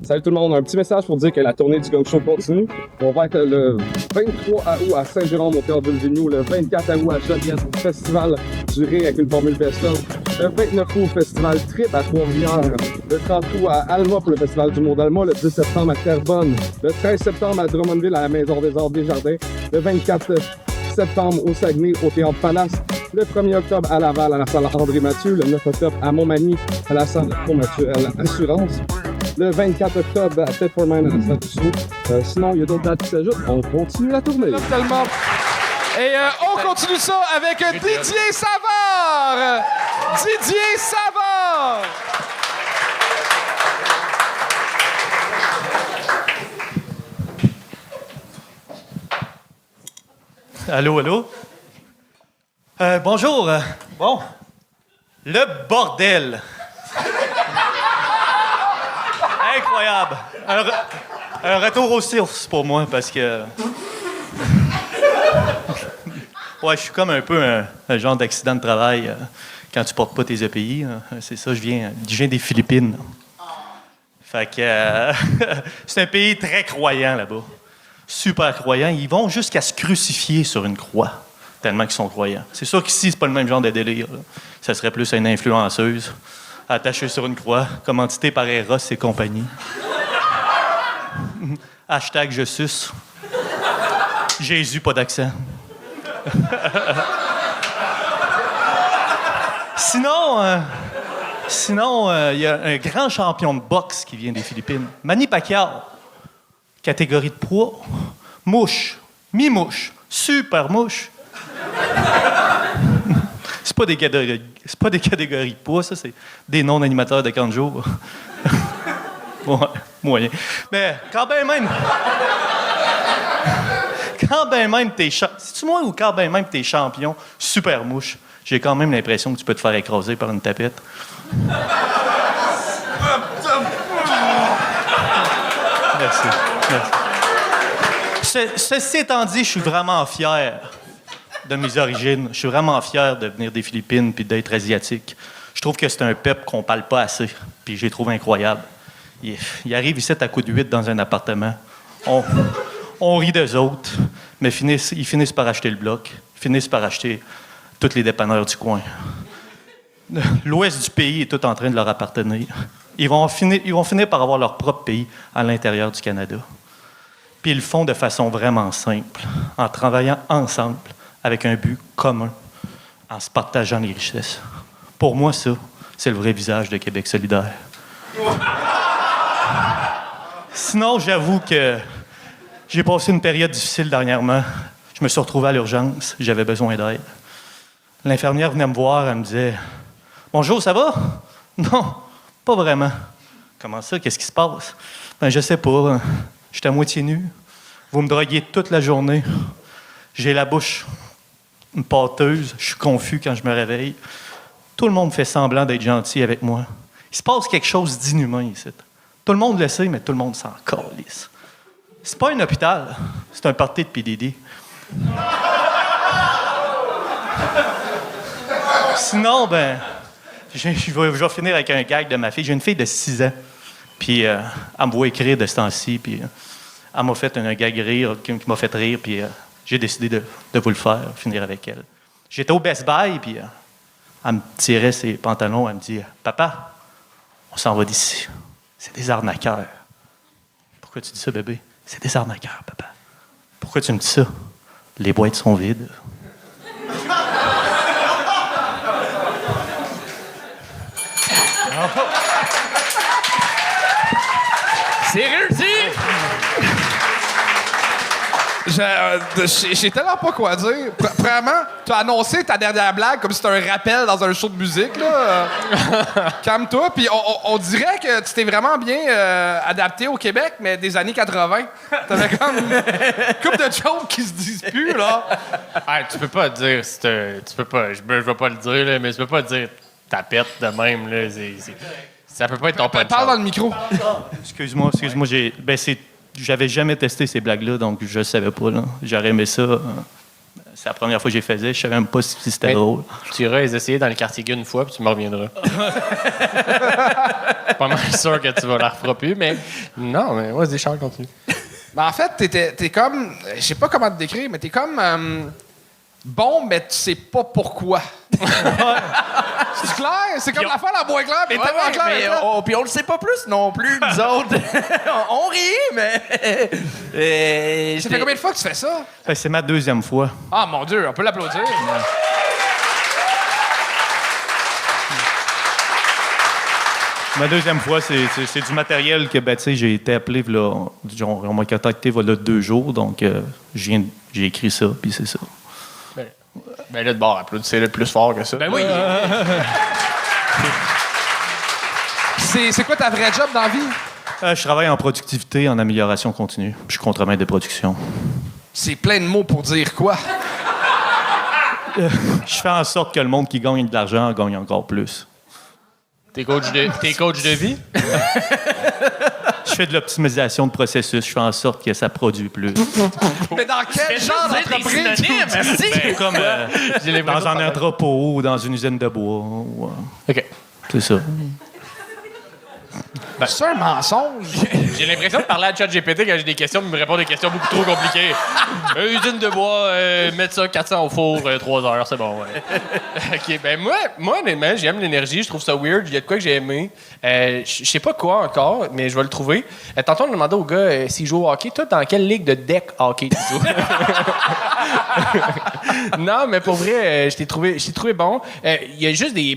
Salut tout le monde, un petit message pour dire que la tournée du Gang Show continue. On va être le 23 août à Saint-Jérôme au Théâtre Ville-Vigneault, le 24 août à Joliette au Festival du Ré avec une formule best-of, le 29 août au Festival Trip à Trois-Rivières, le 30 août à Alma pour le Festival du Mont d'Alma, le 10 septembre à Terrebonne, le 13 septembre à Drummondville à la Maison des Arts Desjardins, le 24 septembre au Saguenay au Théâtre Palace, le 1er octobre à Laval à la salle André Mathieu, le 9 octobre à Montmagny à la salle Mathieu Assurance, le 24 octobre à Thetford-Mine à la salle du Sceau. Sinon, il y a d'autres dates qui s'ajoutent. On continue la tournée. Tellement. Et on continue ça avec Didier Savard! Didier Savard! Allô? Bonjour. Bon. Le bordel. Incroyable. Un retour aux sources pour moi, parce que... Ouais, je suis comme un peu un genre d'accident de travail quand tu portes pas tes EPI. C'est ça, je viens des Philippines. Fait que c'est un pays très croyant là-bas. Super croyant. Ils vont jusqu'à se crucifier sur une croix, tellement qu'ils sont croyants. C'est sûr qu'ici, c'est pas le même genre de délire. Là. Ça serait plus une influenceuse attachée sur une croix, commanditée par Eros et compagnie. Hashtag je suce. Jésus, pas d'accent. Sinon, il y a un grand champion de boxe qui vient des Philippines. Manny Pacquiao. Catégorie de poids. Mouche. Mi-mouche. Super mouche. C'est pas des catégories de poids, ça, c'est des non-animateurs de camp de jour. Ouais, moyen. Mais quand ben même t'es c'est-tu moi ou quand ben même t'es champion, super mouche, j'ai quand même l'impression que tu peux te faire écraser par une tapette. Merci. Ceci étant dit, je suis vraiment fier de mes origines. Je suis vraiment fier de venir des Philippines puis d'être asiatique. Je trouve que c'est un peuple qu'on parle pas assez, puis je les trouve incroyables. Ils arrivent ici à coup de 8 dans un appartement. On rit d'eux autres, mais ils finissent par acheter le bloc, finissent par acheter tous les dépanneurs du coin. L'ouest du pays est tout en train de leur appartenir. Ils vont finir par avoir leur propre pays à l'intérieur du Canada. Puis ils le font de façon vraiment simple, en travaillant ensemble, avec un but commun, en se partageant les richesses. Pour moi, ça, c'est le vrai visage de Québec solidaire. Sinon, j'avoue que j'ai passé une période difficile dernièrement. Je me suis retrouvé à l'urgence, j'avais besoin d'aide. L'infirmière venait me voir, elle me disait « Bonjour, ça va? » « Non, pas vraiment. »« Comment ça? Qu'est-ce qui se passe? »« Ben, je sais pas. J'étais à moitié nu. Vous me droguiez toute la journée. J'ai la bouche pâteuse. Je suis confus quand je me réveille. Tout le monde fait semblant d'être gentil avec moi. Il se passe quelque chose d'inhumain ici. Tout le monde le sait, mais tout le monde s'en calisse. C'est pas un hôpital, c'est un party de PDD. Sinon, ben, je vais finir avec un gag de ma fille. J'ai une fille de 6 ans, puis elle me voit écrire de ce temps-ci, puis elle m'a fait un gag rire qui m'a fait rire, puis j'ai décidé de vous le faire, finir avec elle. J'étais au Best Buy, puis elle me tirait ses pantalons, elle me dit « Papa, on s'en va d'ici. C'est des arnaqueurs. » « Pourquoi tu dis ça, bébé? » « C'est des arnaqueurs, papa. »« Pourquoi tu me dis ça? »« Les boîtes sont vides. » C'est réussi! J'ai tellement pas quoi dire. Premièrement, tu as annoncé ta dernière blague comme si c'était un rappel dans un show de musique. Là. Calme-toi. Puis on dirait que tu t'es vraiment bien adapté au Québec, mais des années 80. T'avais comme une couple de jokes qui se disent plus, là. Hey, tu peux pas dire... Tu peux pas... Je vais pas le dire, là, mais tu peux pas dire tapette de même. Là, ça peut pas être ton punch. Parle dans le micro. Excuse-moi, j'avais jamais testé ces blagues-là, donc je le savais pas. Là. J'aurais aimé ça. C'est la première fois que j'ai fait. Je savais même pas si c'était drôle. Tu iras les essayer dans le quartier une fois, puis tu me reviendras. Pas mal sûr que tu vas la referas plus, mais non, mais vas-y, Charles, continue. Ben, en fait, t'es comme... Je sais pas comment te décrire, mais t'es comme... bon, mais tu sais pas pourquoi. C'est clair? C'est comme l'affaire la boîte claire, mais tellement clair. Puis on le sait pas plus non plus, nous autres. On rit, mais... Ça fait combien de fois que tu fais ça? C'est ma 2e fois. Ah, mon Dieu, on peut l'applaudir. Ma 2e fois, c'est du matériel que j'ai été appelé, là, on m'a contacté voilà 2 jours, donc j'ai écrit ça, puis c'est ça. Ben là, de bord, applaudissez le plus fort que ça. Ben oui! C'est quoi ta vraie job dans la vie? Je travaille en productivité, en amélioration continue. Je suis contremaître de production. C'est plein de mots pour dire quoi? Je fais en sorte que le monde qui gagne de l'argent gagne encore plus. T'es coach de vie? Je fais de l'optimisation de processus. Je fais en sorte que ça produit plus. Mais dans quel genre d'entreprise? Ben, comme dans un entrepôt ou dans une usine de bois. ou, OK. C'est ça. C'est un mensonge. J'ai l'impression de parler à ChatGPT quand j'ai des questions, mais il me répond des questions beaucoup trop compliquées. Usine de bois, mettre ça 400 au four, 3 heures, c'est bon, ouais. OK, ben moi, honnêtement, j'aime l'énergie, je trouve ça weird, il y a de quoi que j'ai aimé. Je sais pas quoi encore, mais je vais le trouver. Tantôt, on a demandé au gars s'il joue au hockey. Toi, dans quelle ligue de deck hockey tu joues? Non, mais pour vrai, je t'ai trouvé bon. Il y a juste des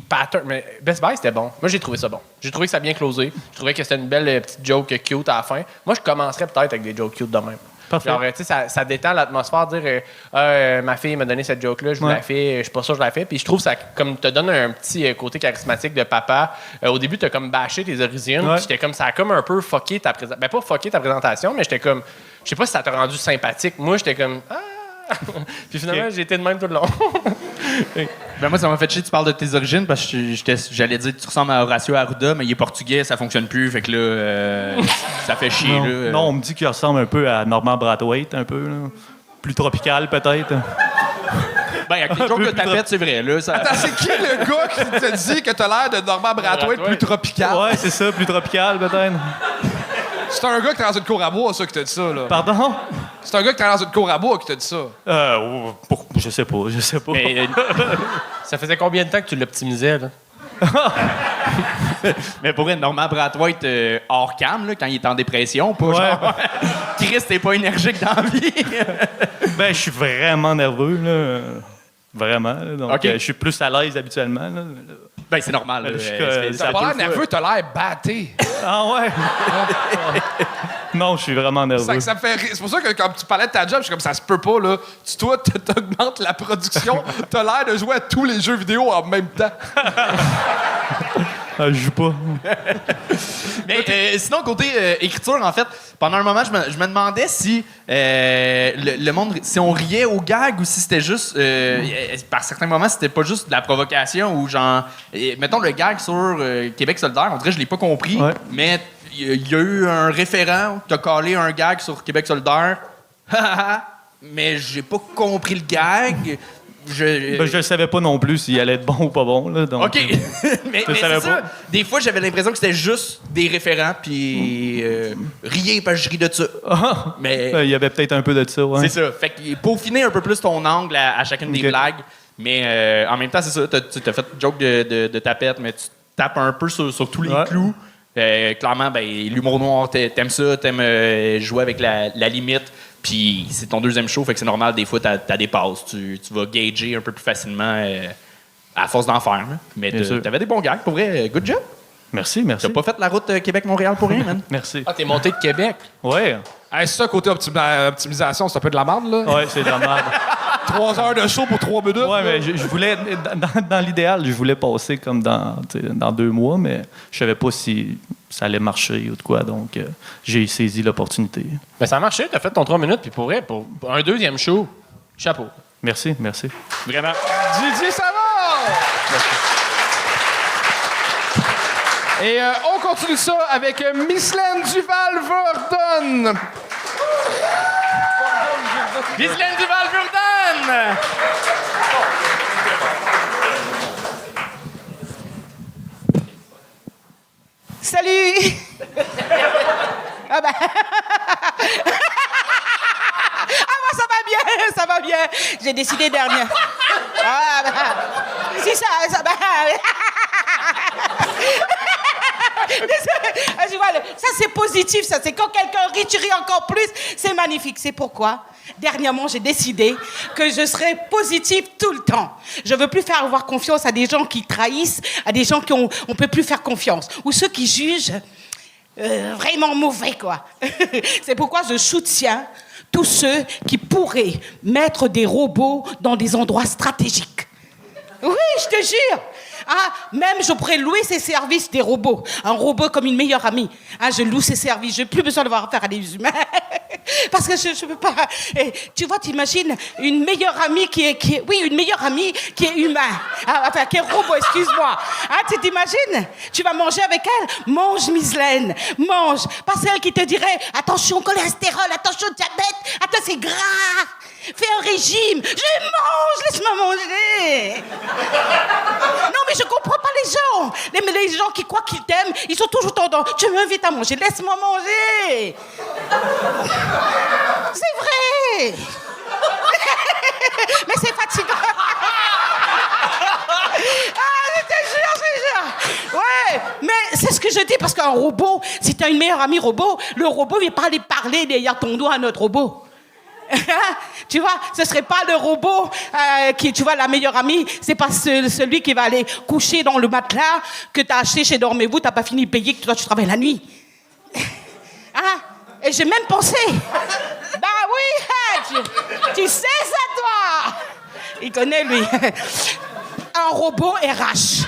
patterns. Mais Best Buy, c'était bon. Moi, j'ai trouvé ça bon. J'ai trouvé que ça a bien closé. Je trouvais que c'était une belle petite joke cute à la fin. Moi, je commencerais peut-être avec des jokes cute de même. Parfait. Genre, tu sais, ça détend l'atmosphère, dire ma fille m'a donné cette joke-là, je vous la fais, je suis pas sûr que je la fais. Puis je trouve que ça comme te donne un petit côté charismatique de papa. Au début, t'as comme bâché tes origines. Ouais. Puis j'étais comme, ça a comme un peu fucké ta présentation. Ben, pas fucké ta présentation, mais j'étais comme, je sais pas si ça t'a rendu sympathique. Moi, j'étais comme, Puis finalement, j'ai été de même tout le long. Ben moi, ça m'a fait chier que tu parles de tes origines parce que j'allais dire que tu ressembles à Horacio Arruda, mais il est portugais, ça fonctionne plus. Fait que là, ça fait chier. Non, là. non, on me dit qu'il ressemble un peu à Norman Brathwaite, un peu. Là. Plus tropical, peut-être. Ben, avec les jokes de tapette, c'est vrai. Là, ça... Attends, c'est qui le gars qui te dit que t'as l'air de Norman Brathwaite plus tropical? Ouais, c'est ça, plus tropical, peut-être. C'est un gars qui est dans une cour à bois, ça, qui t'a dit ça, là. Pardon? C'est un gars qui est dans une cour à bois qui t'a dit ça. Je sais pas. Mais, Ça faisait combien de temps que tu l'optimisais, là? mais pour vrai, Norman Brathwaite hors cam, là, quand il est en dépression, pas genre... Chris, t'es pas énergique dans la vie. Ben, je suis vraiment nerveux, là. Vraiment. Là. Donc, OK. je suis plus à l'aise habituellement. Là. Ben, c'est normal. là. T'as pas l'air nerveux, t'as l'air batté. Ah ouais? Non, je suis vraiment nerveux. Ça me fait rire. C'est pour ça que quand tu parlais de ta job, je suis comme, ça se peut pas, là. Toi, t'augmentes la production, t'as l'air de jouer à tous les jeux vidéo en même temps. Je joue pas. Mais sinon, côté écriture, en fait, pendant un moment, je me demandais si le monde, si on riait aux gags ou si c'était juste, par certains moments, c'était pas juste de la provocation ou genre, mettons le gag sur Québec solidaire, on dirait que je l'ai pas compris, mais il y a eu un référent, t'as collé un gag sur Québec solidaire, mais j'ai pas compris le gag. Je ne savais pas non plus s'il allait être bon ou pas bon. Là, donc, OK. mais c'est savais ça. pas. Des fois, j'avais l'impression que c'était juste des référents, puis riez parce que je ris de ça. Mais il y avait peut-être un peu de ça. Ouais. c'est ça. Fait que peaufiner un peu plus ton angle à chacune des blagues. Mais en même temps, c'est ça. Tu as fait joke de tapette, mais tu tapes un peu sur tous les clous. Clairement, ben, l'humour noir, t'aimes ça, t'aimes jouer avec la limite. Puis c'est ton deuxième show, fait que c'est normal, des fois, t'as des passes. Tu vas gager un peu plus facilement à force d'en faire. Là. Mais t'avais des bons gags, pour vrai. Good job. Merci. T'as pas fait la route Québec-Montréal pour rien, man. Merci. Ah, t'es monté de Québec? Ouais. Hey, c'est ça, côté optimisation, c'est un peu de la merde, là. Ouais, c'est de la merde. 3 heures de show pour 3 minutes. Ouais, mais je voulais, dans l'idéal, je voulais passer comme dans 2 mois, mais je savais pas si ça allait marcher ou de quoi, donc j'ai saisi l'opportunité. Ben, ça a marché, t'as fait ton 3 minutes, puis pour vrai, pour un deuxième show, chapeau. Merci. Vraiment. Didier Savard! Et on continue ça avec Mislaine Duval-Verdon. Mislaine Duval-Verdon! Salut! Ah ben... Ah ben ça va bien! J'ai décidé dernière. Ah ben... Si ça ben... Je vois, ça c'est positif, ça c'est quand quelqu'un rit, tu ris encore plus, c'est magnifique. C'est pourquoi, dernièrement, j'ai décidé que je serais positive tout le temps. Je veux plus faire avoir confiance à des gens qui trahissent, à des gens qu'on peut plus faire confiance, ou ceux qui jugent vraiment mauvais, quoi. C'est pourquoi je soutiens tous ceux qui pourraient mettre des robots dans des endroits stratégiques. Oui, je te jure. Ah, même je pourrais louer ses services des robots. Un robot comme une meilleure amie. Ah, je loue ses services. Je n'ai plus besoin d'avoir affaire à des humains. Parce que je ne peux pas. Et, tu vois, t'imagines une meilleure amie une meilleure amie qui est humain. Ah, enfin, qui est robot, excuse-moi. Ah, tu t'imagines? Tu vas manger avec elle? Mange, Mislaine. Mange. Pas celle qui te dirait attention cholestérol, attention diabète, attention c'est gras. Fais un régime. Je mange, laisse-moi manger. Non, mais je comprends pas les gens. Les gens qui croient qu'ils t'aiment, ils sont toujours tendance. Tu m'invites à manger, laisse-moi manger. C'est vrai. Mais c'est fatigant. Ah, je te jure. Ouais, mais c'est ce que je dis parce qu'un robot, si t'as une meilleure amie robot, le robot vient pas aller parler derrière ton dos à notre robot. Tu vois, ce serait pas le robot qui, tu vois, la meilleure amie, c'est pas celui qui va aller coucher dans le matelas que t'as acheté chez Dormez-vous, t'as pas fini de payer, que toi tu travailles la nuit. Hein? Et j'ai même pensé. Bah oui, tu sais ça toi. Il connaît lui. Un robot RH.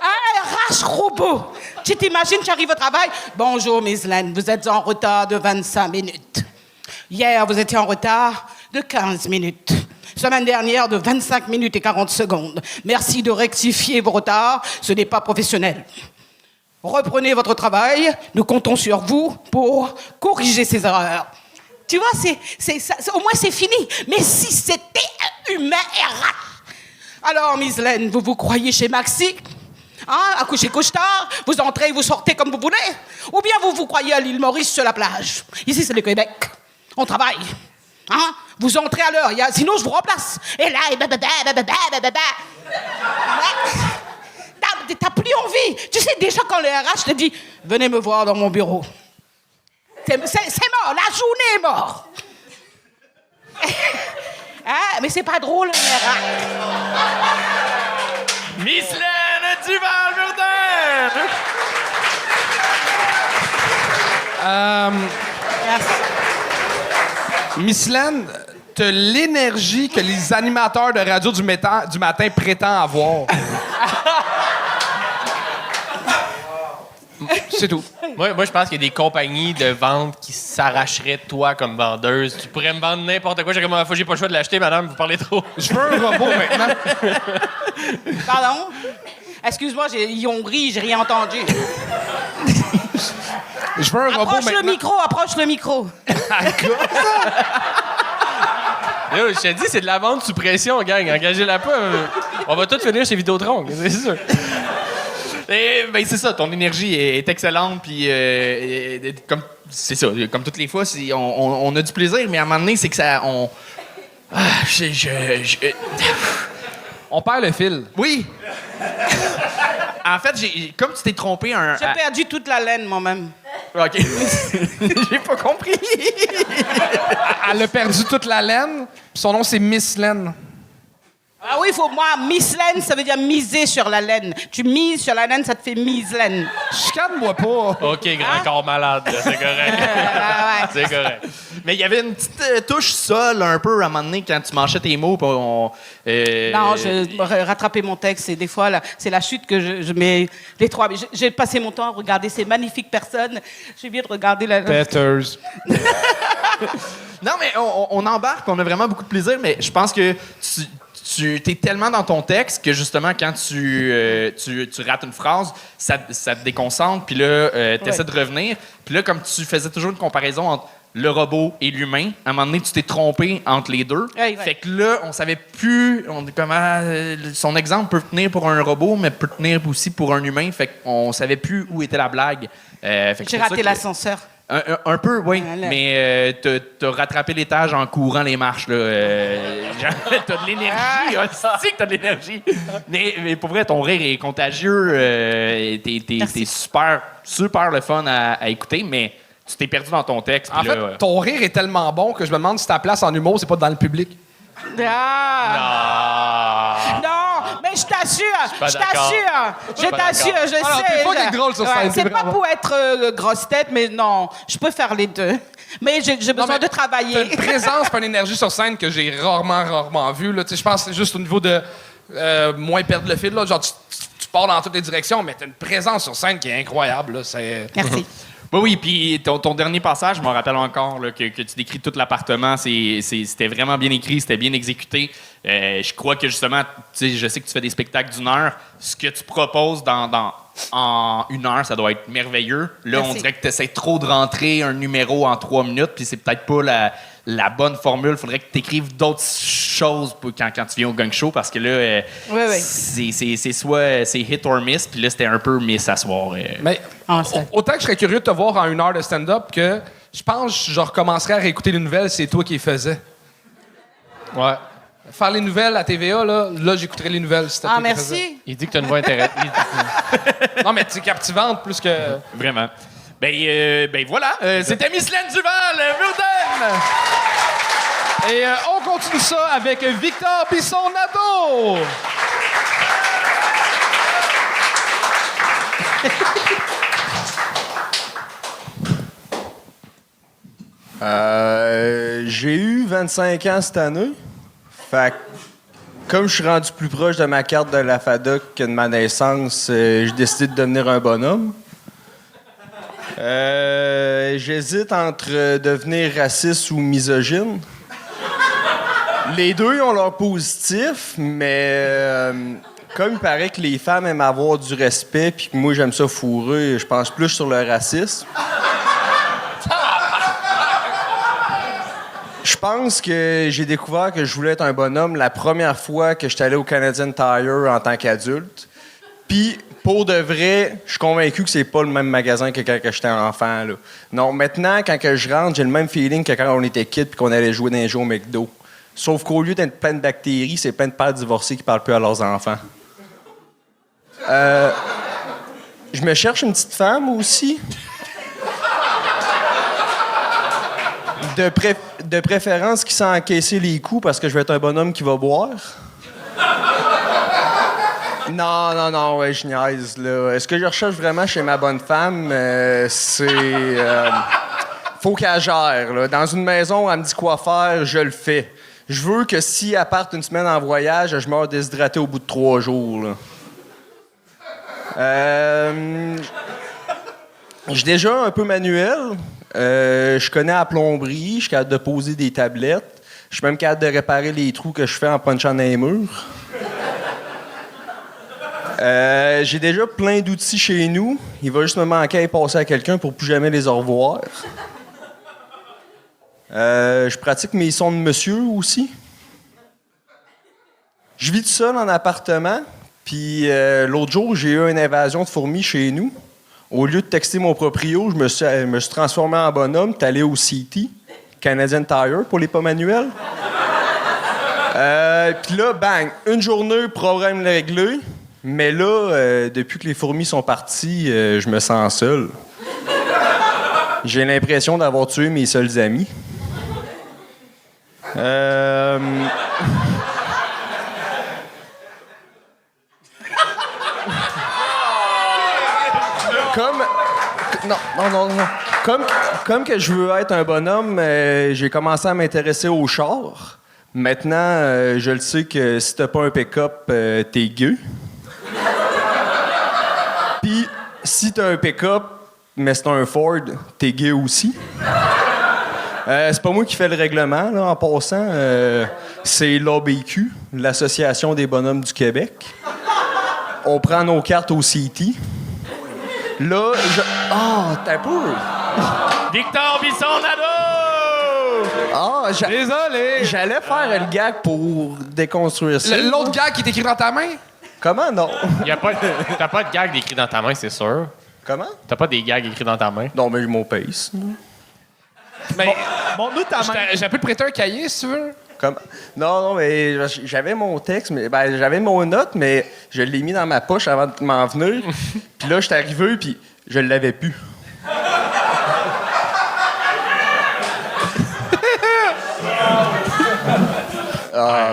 Un RH robot. Tu t'imagines, tu arrives au travail. Bonjour Mislaine, vous êtes en retard de 25 minutes. Hier, vous étiez en retard de 15 minutes. Semaine dernière, de 25 minutes et 40 secondes. Merci de rectifier vos retards, ce n'est pas professionnel. Reprenez votre travail, nous comptons sur vous pour corriger ces erreurs. Tu vois, au moins c'est fini. Mais si c'était un humain RH, alors Mislaine, vous vous croyez chez Maxi? Hein, à coucher couche-tard, vous entrez et vous sortez comme vous voulez? Ou bien vous vous croyez à l'île Maurice sur la plage? Ici, c'est le Québec. On travaille. Hein? Vous entrez à l'heure, sinon je vous remplace. Et là, t'as plus envie. Tu sais, déjà quand le RH te dit « Venez me voir dans mon bureau », c'est mort, la journée est morte. Hein? Mais c'est pas drôle, le RH. Mislaine Duval-Jourdain! Merci. Mislaine, t'as l'énergie que les animateurs de radio du matin prétendent avoir. C'est tout. Moi, je pense qu'il y a des compagnies de vente qui s'arracheraient de toi comme vendeuse. Tu pourrais me vendre n'importe quoi. J'ai pas le choix de l'acheter, madame. Vous parlez trop. Je veux un robot maintenant. Pardon? Excuse-moi, ils ont ri, j'ai rien entendu. Je veux un robot maintenant. Approche le micro. Yo, je te dis, c'est de la vente sous pression, gang. Engagez-la pas. On va tout finir chez Vidéotron, c'est sûr. Ben, c'est ça, ton énergie est excellente, puis comme c'est ça, comme toutes les fois, on a du plaisir, mais à un moment donné, c'est que ça, on perd le fil. Oui. En fait, comme tu t'es trompé J'ai perdu toute la laine moi-même. OK. J'ai pas compris. Elle a perdu toute la laine. Son nom, c'est Mislaine. Ah oui, Mislaine, ça veut dire miser sur la laine. Tu mises sur la laine, ça te fait Mislaine. Chicane-moi pas. OK, grand corps malade, là, c'est correct. Ouais. C'est correct. Mais il y avait une petite touche sol un peu à un moment donné quand tu manchais tes mots. Non, je rattrapais mon texte et des fois, là, c'est la chute que je mets les trois. J'ai passé mon temps à regarder ces magnifiques personnes. J'ai bien de regarder la... Peters. Non, mais on embarque, on a vraiment beaucoup de plaisir, mais je pense que tu es tellement dans ton texte que justement, quand tu rates une phrase, ça te déconcentre, puis là, tu essaies de revenir. Puis là, comme tu faisais toujours une comparaison entre le robot et l'humain, à un moment donné, tu t'es trompé entre les deux. Ouais. Fait que là, on savait plus comment son exemple peut tenir pour un robot, mais peut tenir aussi pour un humain. Fait qu'on savait plus où était la blague. J'ai raté l'ascenseur. Un peu, oui. Mais t'as rattrapé l'étage en courant les marches. Là. T'as de l'énergie. C'est que t'as de l'énergie. Mais pour vrai, ton rire est contagieux. T'es super, super le fun à écouter, mais tu t'es perdu dans ton texte. En fait, ton rire est tellement bon que je me demande si ta place en humour, c'est pas dans le public. Ah. Non, mais je t'assure, je sais. T'es pas drôle sur scène. C'est pas pour être grosse tête, mais non, je peux faire les deux. Mais j'ai besoin de travailler. T'as une présence et une énergie sur scène que j'ai rarement vue. Je pense que c'est juste au niveau de moins perdre le fil. Là. Genre, tu pars dans toutes les directions, mais t'as une présence sur scène qui est incroyable. Là. Merci. Oui, puis ton dernier passage, je me rappelle encore là, que tu décris tout l'appartement. C'était vraiment bien écrit, c'était bien exécuté. Je crois que justement, je sais que tu fais des spectacles d'1 heure. Ce que tu proposes en 1 heure, ça doit être merveilleux. Là, Merci. on dirait que tu essaies trop de rentrer un numéro en 3 minutes, puis c'est peut-être pas la bonne formule. Il faudrait que tu écrives d'autres choses quand tu viens au gang show, parce que là, Oui. c'est soit c'est hit or miss, puis là, c'était un peu miss à soir. Mais autant que je serais curieux de te voir en 1 heure de stand-up que je pense que je recommencerais à réécouter les nouvelles, c'est toi qui les faisais. Ouais. Faire les nouvelles à TVA, là j'écouterais les nouvelles. Si c'était toi qui les faisais. Merci. Il dit que tu as une voix intéressante. Non, mais tu es captivante plus que... Vraiment. Ben voilà, c'était Miss Laine Duval, Murden! Et on continue ça avec Victor Bisson-Nadeau. J'ai eu 25 ans cette année. Fait que, comme je suis rendu plus proche de ma carte de la FADOC que de ma naissance, j'ai décidé de devenir un bonhomme. J'hésite entre devenir raciste ou misogyne. Les deux ont leur positif, mais comme il paraît que les femmes aiment avoir du respect puis que moi j'aime ça fourrer, je pense plus sur le racisme. Je pense que j'ai découvert que je voulais être un bonhomme la première fois que j'étais allé au Canadian Tire en tant qu'adulte. Puis, pour de vrai, je suis convaincu que c'est pas le même magasin que quand j'étais enfant. Là. Non, maintenant, quand que je rentre, j'ai le même feeling que quand on était kid puis qu'on allait jouer dans les jeux au McDo. Sauf qu'au lieu d'être plein de bactéries, c'est plein de pères divorcés qui parlent plus à leurs enfants. Je me cherche une petite femme aussi. De préférence qui sent encaisser les coups parce que je vais être un bonhomme qui va boire. Non, ouais, je niaise, là. Ce que je recherche vraiment chez ma bonne femme, c'est... faut qu'elle gère, là. Dans une maison, elle me dit quoi faire, je le fais. Je veux que si elle parte une semaine en voyage, je meurs déshydraté au bout de 3 jours, là. Je suis déjà un peu manuel. Je connais la plomberie, je suis capable de poser des tablettes. Je suis même capable de réparer les trous que je fais en punchant dans les murs. J'ai déjà plein d'outils chez nous. Il va juste me manquer à y passer à quelqu'un pour plus jamais les revoir. Je pratique mes sons de monsieur aussi. Je vis tout seul en appartement. Puis l'autre jour, j'ai eu une invasion de fourmis chez nous. Au lieu de texter mon proprio, je me suis transformé en bonhomme, t'es allé au CT, Canadian Tire, pour les pas manuels. Puis là, bang, une journée, problème réglé. Mais là, depuis que les fourmis sont parties, je me sens seul. J'ai l'impression d'avoir tué mes seuls amis. Comme que je veux être un bonhomme, j'ai commencé à m'intéresser aux chars. Maintenant, je le sais que si t'as pas un pick-up, t'es gay. Puis, si t'as un pick-up, mais c'est un Ford, t'es gay aussi. C'est pas moi qui fais le règlement, là, en passant. C'est l'ABQ, l'Association des bonhommes du Québec. On prend nos cartes au CT. Là, t'as peu. Victor Bisson-Nadeau! Désolé! J'allais faire le gag pour déconstruire ça. L'autre gag qui est écrit dans ta main? Comment non? T'as pas de gag écrit dans ta main, c'est sûr. Comment? T'as pas des gags écrits dans ta main. Non, mais je m'en pace. Mais Montre-nous ta main. j'ai pu te prêter un cahier, si tu veux. Non, mais j'avais mon texte, mais j'avais mon note, mais je l'ai mis dans ma poche avant de m'en venir. Puis là, j'étais arrivé, puis je l'avais plus.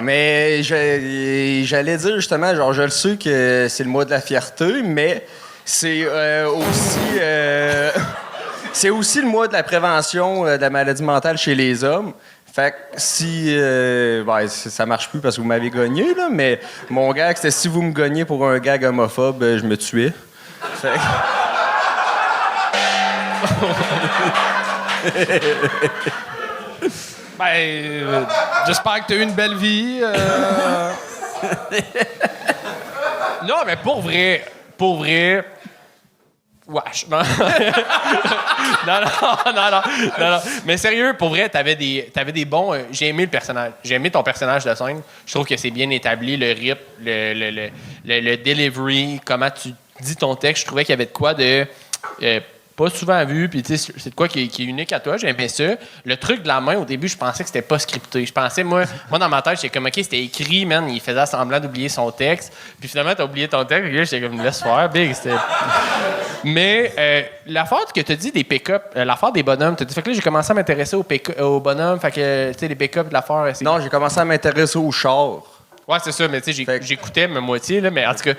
Mais j'allais dire justement, genre, je le sais que c'est le mois de la fierté, mais c'est aussi... c'est aussi le mois de la prévention de la maladie mentale chez les hommes. Fait que si... ça marche plus parce que vous m'avez gagné, là, mais mon gag, c'était si vous me gagnez pour un gag homophobe, je me tuais. Fait j'espère que t'as eu une belle vie. Non, mais pour vrai, wesh. Non. non. Mais sérieux, pour vrai, t'avais des bons. J'ai aimé le personnage. J'ai aimé ton personnage de scène. Je trouve que c'est bien établi, le rythme, le delivery, comment tu dis ton texte. Je trouvais qu'il y avait de quoi de. Pas souvent vu, puis tu sais, c'est de quoi qui est unique à toi, j'aimais ça. Le truc de la main, au début, je pensais que c'était pas scripté. Je pensais, moi dans ma tête, j'étais comme, OK, c'était écrit, man, il faisait semblant d'oublier son texte. Puis finalement, t'as oublié ton texte, et là, j'étais comme, laisse faire, big, c'était... Mais l'affaire que t'as dit des pick-up, l'affaire des bonhommes, t'as dit, fait que là, j'ai commencé à m'intéresser aux bonhommes, fait que, tu sais, les pick-up, l'affaire... Non, j'ai commencé à m'intéresser aux chars. Ouais, c'est ça, mais tu sais, j'écoutais ma moitié, là, mais en tout cas...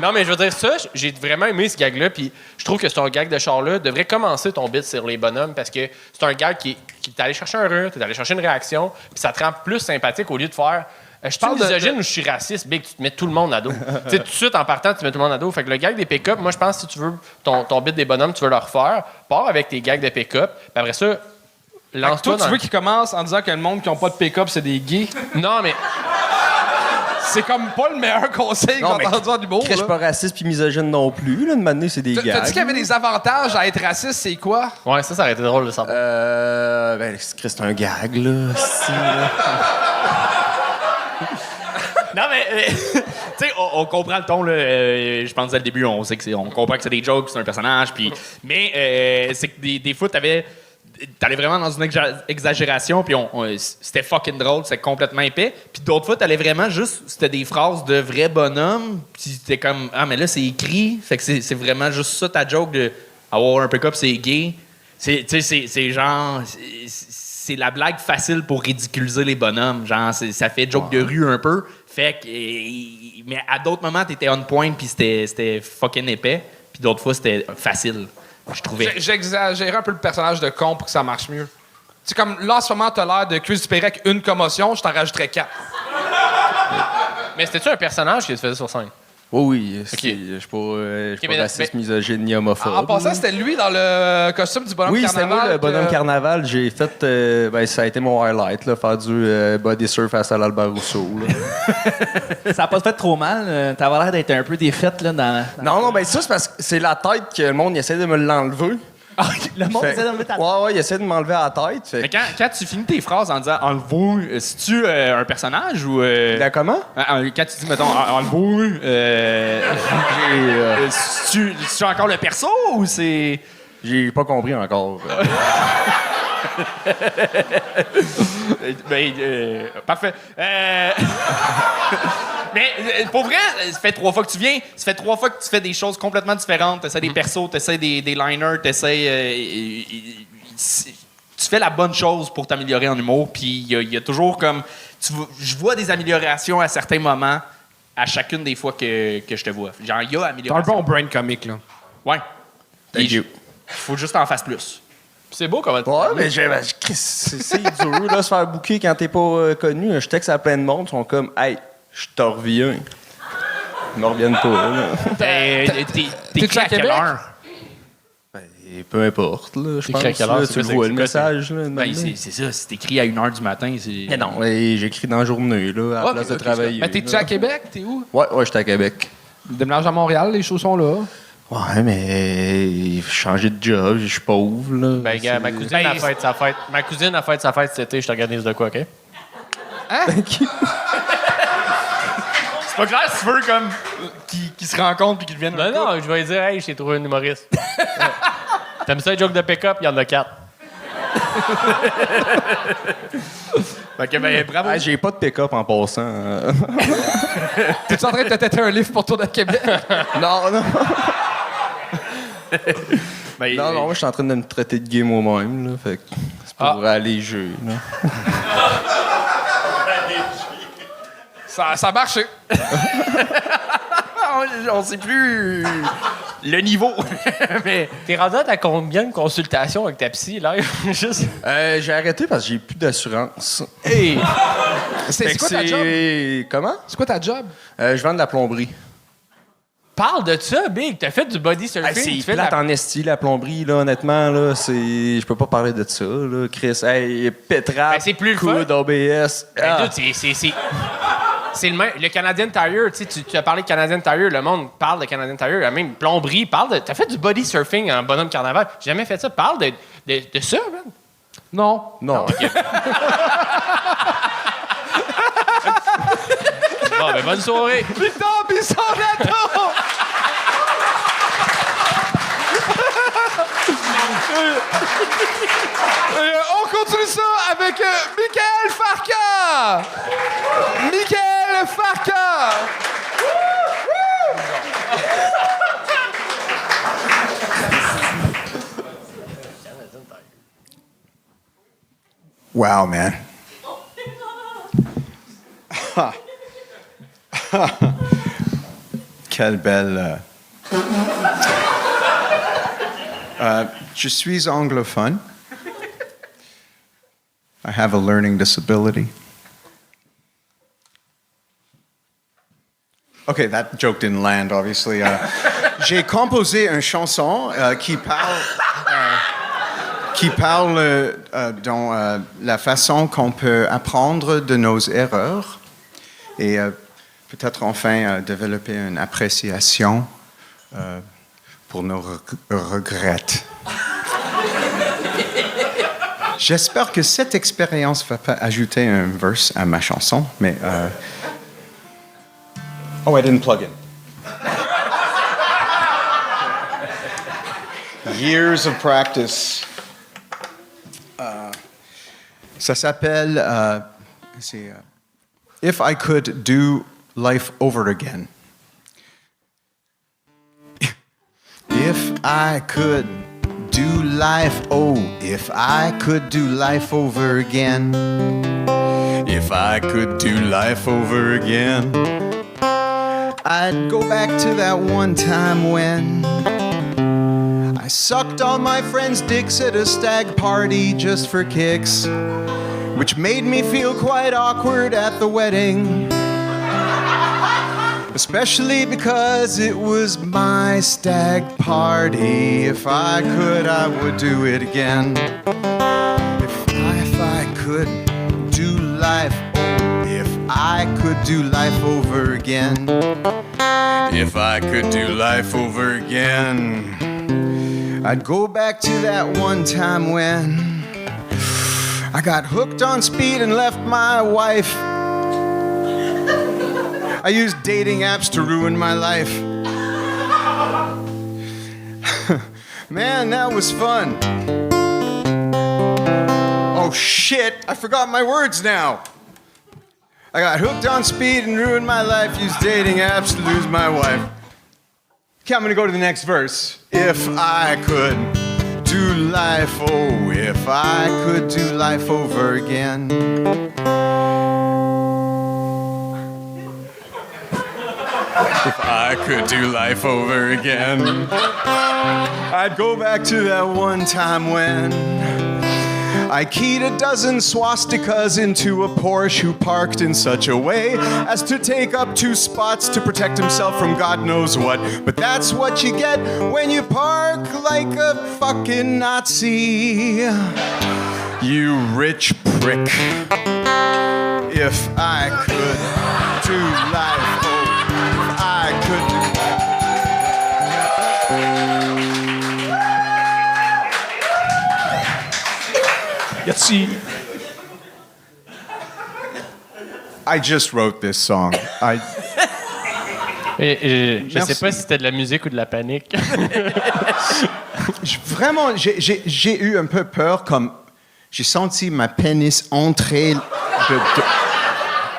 non, mais je veux dire, ça, j'ai vraiment aimé ce gag-là, puis je trouve que c'est un gag de char-là devrait commencer ton bit sur les bonhommes, parce que c'est un gag qui t'es allé chercher un rire, t'es allé chercher une réaction, puis ça te rend plus sympathique au lieu de faire... je parle misogyne ou je suis raciste, big, tu te mets tout le monde à dos. Tu sais, tout de suite, en partant, tu mets tout le monde à dos. Fait que le gag des pick-up, moi, je pense que si tu veux ton bit des bonhommes, tu veux le refaire, pars avec tes gags de pick-up, puis après ça, lance-toi toi, tu veux qu'ils commencent en disant que le monde qui n'a pas de pick-up, c'est des gays? Non, mais... C'est comme pas le meilleur conseil que j'ai entendu en humour. Je suis pas raciste puis misogyne non plus. Là, de m'amener, c'est des gags. T'as dit qu'il y avait des avantages à être raciste, c'est quoi? Ouais, ça aurait été drôle de savoir. C'est un gag, là. Non, mais, tu sais, on comprend le ton, là. Je pense dès le début, on comprend que c'est des jokes, c'est un personnage, puis... Mais c'est que des fois, t'allais vraiment dans une exagération, puis c'était fucking drôle, c'était complètement épais. Puis d'autres fois, t'allais vraiment juste... C'était des phrases de vrais bonhommes, puis c'était comme... Ah, mais là, c'est écrit. Fait que c'est vraiment juste ça, ta joke de... Avoir un pick-up, c'est gay. Tu sais, c'est genre... C'est la blague facile pour ridiculiser les bonhommes. Genre, ça fait joke de rue un peu. Fait que... mais à d'autres moments, t'étais on point, puis c'était fucking épais. Puis d'autres fois, c'était facile. Je trouvais. J'exagérais un peu le personnage de con pour que ça marche mieux. C'est comme là, en ce moment, t'as l'air de Chris Dupéré avec une commotion, je t'en rajouterais 4. Mais c'était-tu un personnage qui se faisait sur scène? Oui. Je suis pas raciste, misogyne ni homophobe. En passant, c'était lui dans le costume du bonhomme carnaval. Oui, c'était moi, le bonhomme carnaval. J'ai fait... ça a été mon highlight, là, faire du body surf à Salle Albert Rousseau. Ça a pas fait trop mal. T'avais l'air d'être un peu défaite, là, dans... Non, ça, c'est parce que c'est la tête que le monde essaie de me l'enlever. Le monde essaie d'enlever ta tête? Ouais, il essaie de m'enlever à la tête. Mais quand tu finis tes phrases en disant « enlevez-vous », c'est-tu un personnage ou... Comment? Quand tu dis, mettons, « enlevez-vous », c'est-tu encore le perso ou c'est... J'ai pas compris encore. Parfait. Mais pour vrai, ça fait 3 fois que tu viens. Ça fait 3 fois que tu fais des choses complètement différentes. Tu essaies des persos, tu essaies des liners, tu essaies... tu fais la bonne chose pour t'améliorer en humour. Puis il y a toujours comme... Je vois des améliorations à certains moments à chacune des fois que je te vois. Genre, il y a amélioration. T'as un bon brain comique, là. Ouais. Il faut juste en faire plus. C'est beau comment tu ouais, mais c'est dur là, se faire booker quand t'es pas connu. Je texte à plein de monde, ils sont comme « Hey, je te reviens. » Ils me reviennent pas. Là. T'es à quelle heure? Peu importe. Là, je pense à quelle heure? Tu vois le message. Là, c'est ça, c'est écrit à 1h du matin. Mais non, j'écris dans la journée là, à la place de travailler. Mais t'es-tu à Québec? T'es où? Ouais, j'étais à Québec. Déménage à Montréal, les choses sont là. Ouais, mais j'ai changé de job, je suis pauvre, là. Ben, gars, ma cousine a fait sa fête. Ma cousine a fait sa fête cet été, je t'organise de quoi, OK? Hein? C'est pas clair si tu veux, comme, qu'ils se rencontrent puis qu'ils deviennent un Non, je vais lui dire, hey, j'ai trouvé un humoriste. T'aimes ça, les jokes de pick-up? Il y en a 4. Ok, ben, bravo. Ah, j'ai pas de pick-up en passant. T'es-tu en train de te têter un livre pour tour de Québec? Non. Ben, non, je suis en train de me traiter de gay moi-même, là. Fait que c'est pour aller jouer, là. Ça a marché. on sait plus. le niveau. Mais T'es rendu à ta combien de consultations avec ta psy, là? Juste... J'ai arrêté parce que j'ai plus d'assurance. Hey! C'est quoi ta job? Comment? C'est quoi ta job? Je vends de la plomberie. Parle de ça, Big. T'as fait du body surfing. C'est tu fais de plate la... en esti, la plomberie, là, honnêtement, là, c'est... Je peux pas parler de ça, là, Chris. Hey, Petra, Ben, c'est plus le coude, fun. OBS. Ben, dude, c'est le même. Le Canadian Tire, tu as parlé de Canadian Tire, le monde parle de Canadian Tire, même plomberie, parle de. T'as fait du body surfing en bonhomme carnaval. J'ai jamais fait ça. Parle de ça, man. Non. Non. Bon, ben, bonne soirée. Putain, pis son gâteau! On continue ça avec Michael Farka! Michael Farka! Wow, man. Quelle belle... je suis anglophone. I have a learning disability. Okay, that joke didn't land, obviously. J'ai composé une chanson qui parle dans la façon qu'on peut apprendre de nos erreurs et peut-être enfin développer une appréciation pour nos regrets. J'espère que cette expérience va pas ajouter un verse à ma chanson, mais... Oh, I didn't plug in. Years of practice. Ça s'appelle... If I Could Do Life Over Again. If I could do life, oh, if I could do life over again. If I could do life over again. I'd go back to that one time when I sucked all my friends' dicks at a stag party just for kicks, which made me feel quite awkward at the wedding. Especially because it was my stag party. If I could, I would do it again. If I could do life, oh, if I could do life over again. If I could do life over again. I'd go back to that one time when I got hooked on speed and left my wife. I used dating apps to ruin my life. Man, that was fun. Oh shit, I forgot my words now. I got hooked on speed and ruined my life, used dating apps to lose my wife. Okay, I'm gonna go to the next verse. If I could do life, oh, if I could do life over again. If I could do life over again, I'd go back to that one time when I keyed a dozen swastikas into a Porsche who parked in such a way as to take up 2 spots to protect himself from God knows what. But that's what you get when you park like a fucking Nazi, you rich prick. If I could do life, oh, if I could do I just wrote this song. Je sais pas si c'était de la musique ou de la panique. Vraiment, j'ai eu un peu peur, comme j'ai senti ma pénis entrer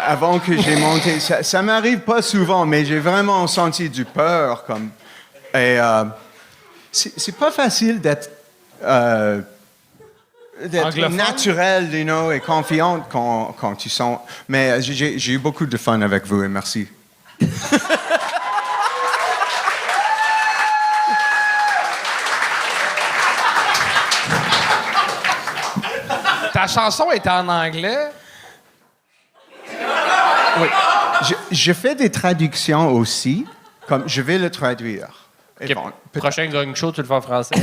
avant que j'ai monté. Ça m'arrive pas souvent, mais j'ai vraiment senti du peur, comme. Et c'est pas facile d'être naturel, you know, et confiante quand tu sens. Mais j'ai eu beaucoup de fun avec vous et merci. Ta chanson était en anglais? Oui. Je fais des traductions aussi, comme je vais le traduire. Et bon, Prochain gang show, tu le fais en français.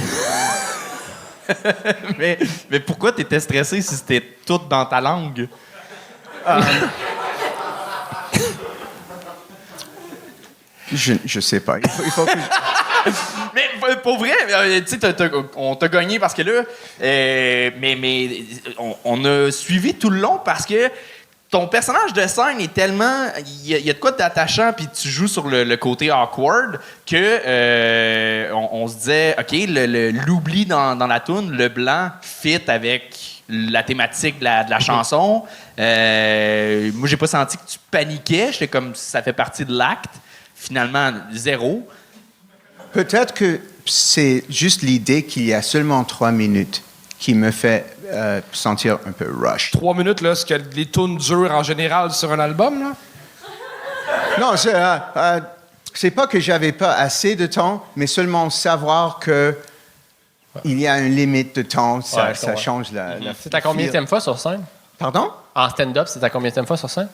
mais pourquoi t'étais stressé si c'était tout dans ta langue? Je sais pas. Il faut que Mais pour vrai, tu sais, on t'a gagné parce que là, mais on a suivi tout le long parce que ton personnage de scène est tellement... Il y a de quoi d'attachant, puis tu joues sur le côté awkward que on se disait, OK, l'oubli dans la toune, le blanc fit avec la thématique de la chanson. Moi, j'ai pas senti que tu paniquais. J'étais comme, ça fait partie de l'acte. Finalement, zéro. Peut-être que c'est juste l'idée qu'il y a seulement 3 minutes qui me fait sentir un peu rush. 3 minutes, là, ce que les tunes durent en général sur un album, là? Non, c'est pas que j'avais pas assez de temps, mais seulement savoir que il y a une limite de temps, ça change la C'est ta combienième fois sur scène? Pardon? En stand-up, c'est ta combienième fois sur scène?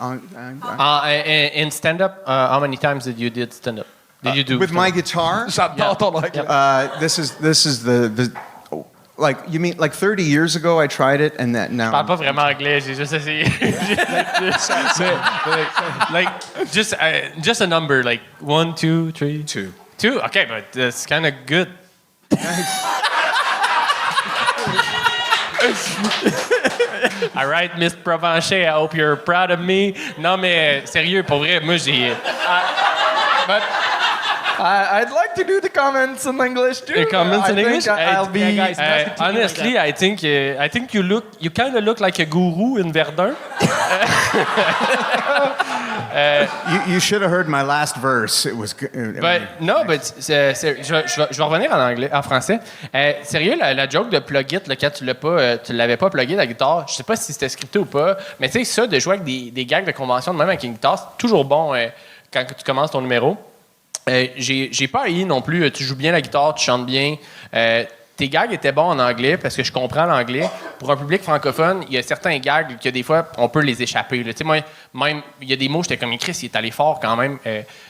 In stand-up, how many times did you did stand-up? Did you do with my guitar? J'adore ton anglais. This is the like you mean like 30 years ago I tried it and that now. Je parle pas vraiment anglais, j'ai juste essayé. like just a number, like 1, 2, 3. 2. 2? Okay, but that's kind of good. All right, Miss Provencher, I hope you're proud of me. Non, mais sérieux, pour vrai, moi, j'ai... But I'd like to do the comments in English, too. The comments in English? I'll be... honestly, I think you kind of look like a guru in Verdun. You should have heard my last verse. It was good. Je vais revenir en français. Sérieux, la joke de plug it, quand tu l'avais pas plugué la guitare, je sais pas si c'était scripté ou pas, mais tu sais, ça, de jouer avec des gags de convention de même avec une guitare, c'est toujours bon quand tu commences ton numéro. J'ai pas haï non plus. Tu joues bien la guitare, tu chantes bien. Tes gags étaient bons en anglais parce que je comprends l'anglais. Pour un public francophone, il y a certains gags que des fois, on peut les échapper. Tu sais, moi, même, il y a des mots, j'étais comme, Chris, il est allé fort quand même.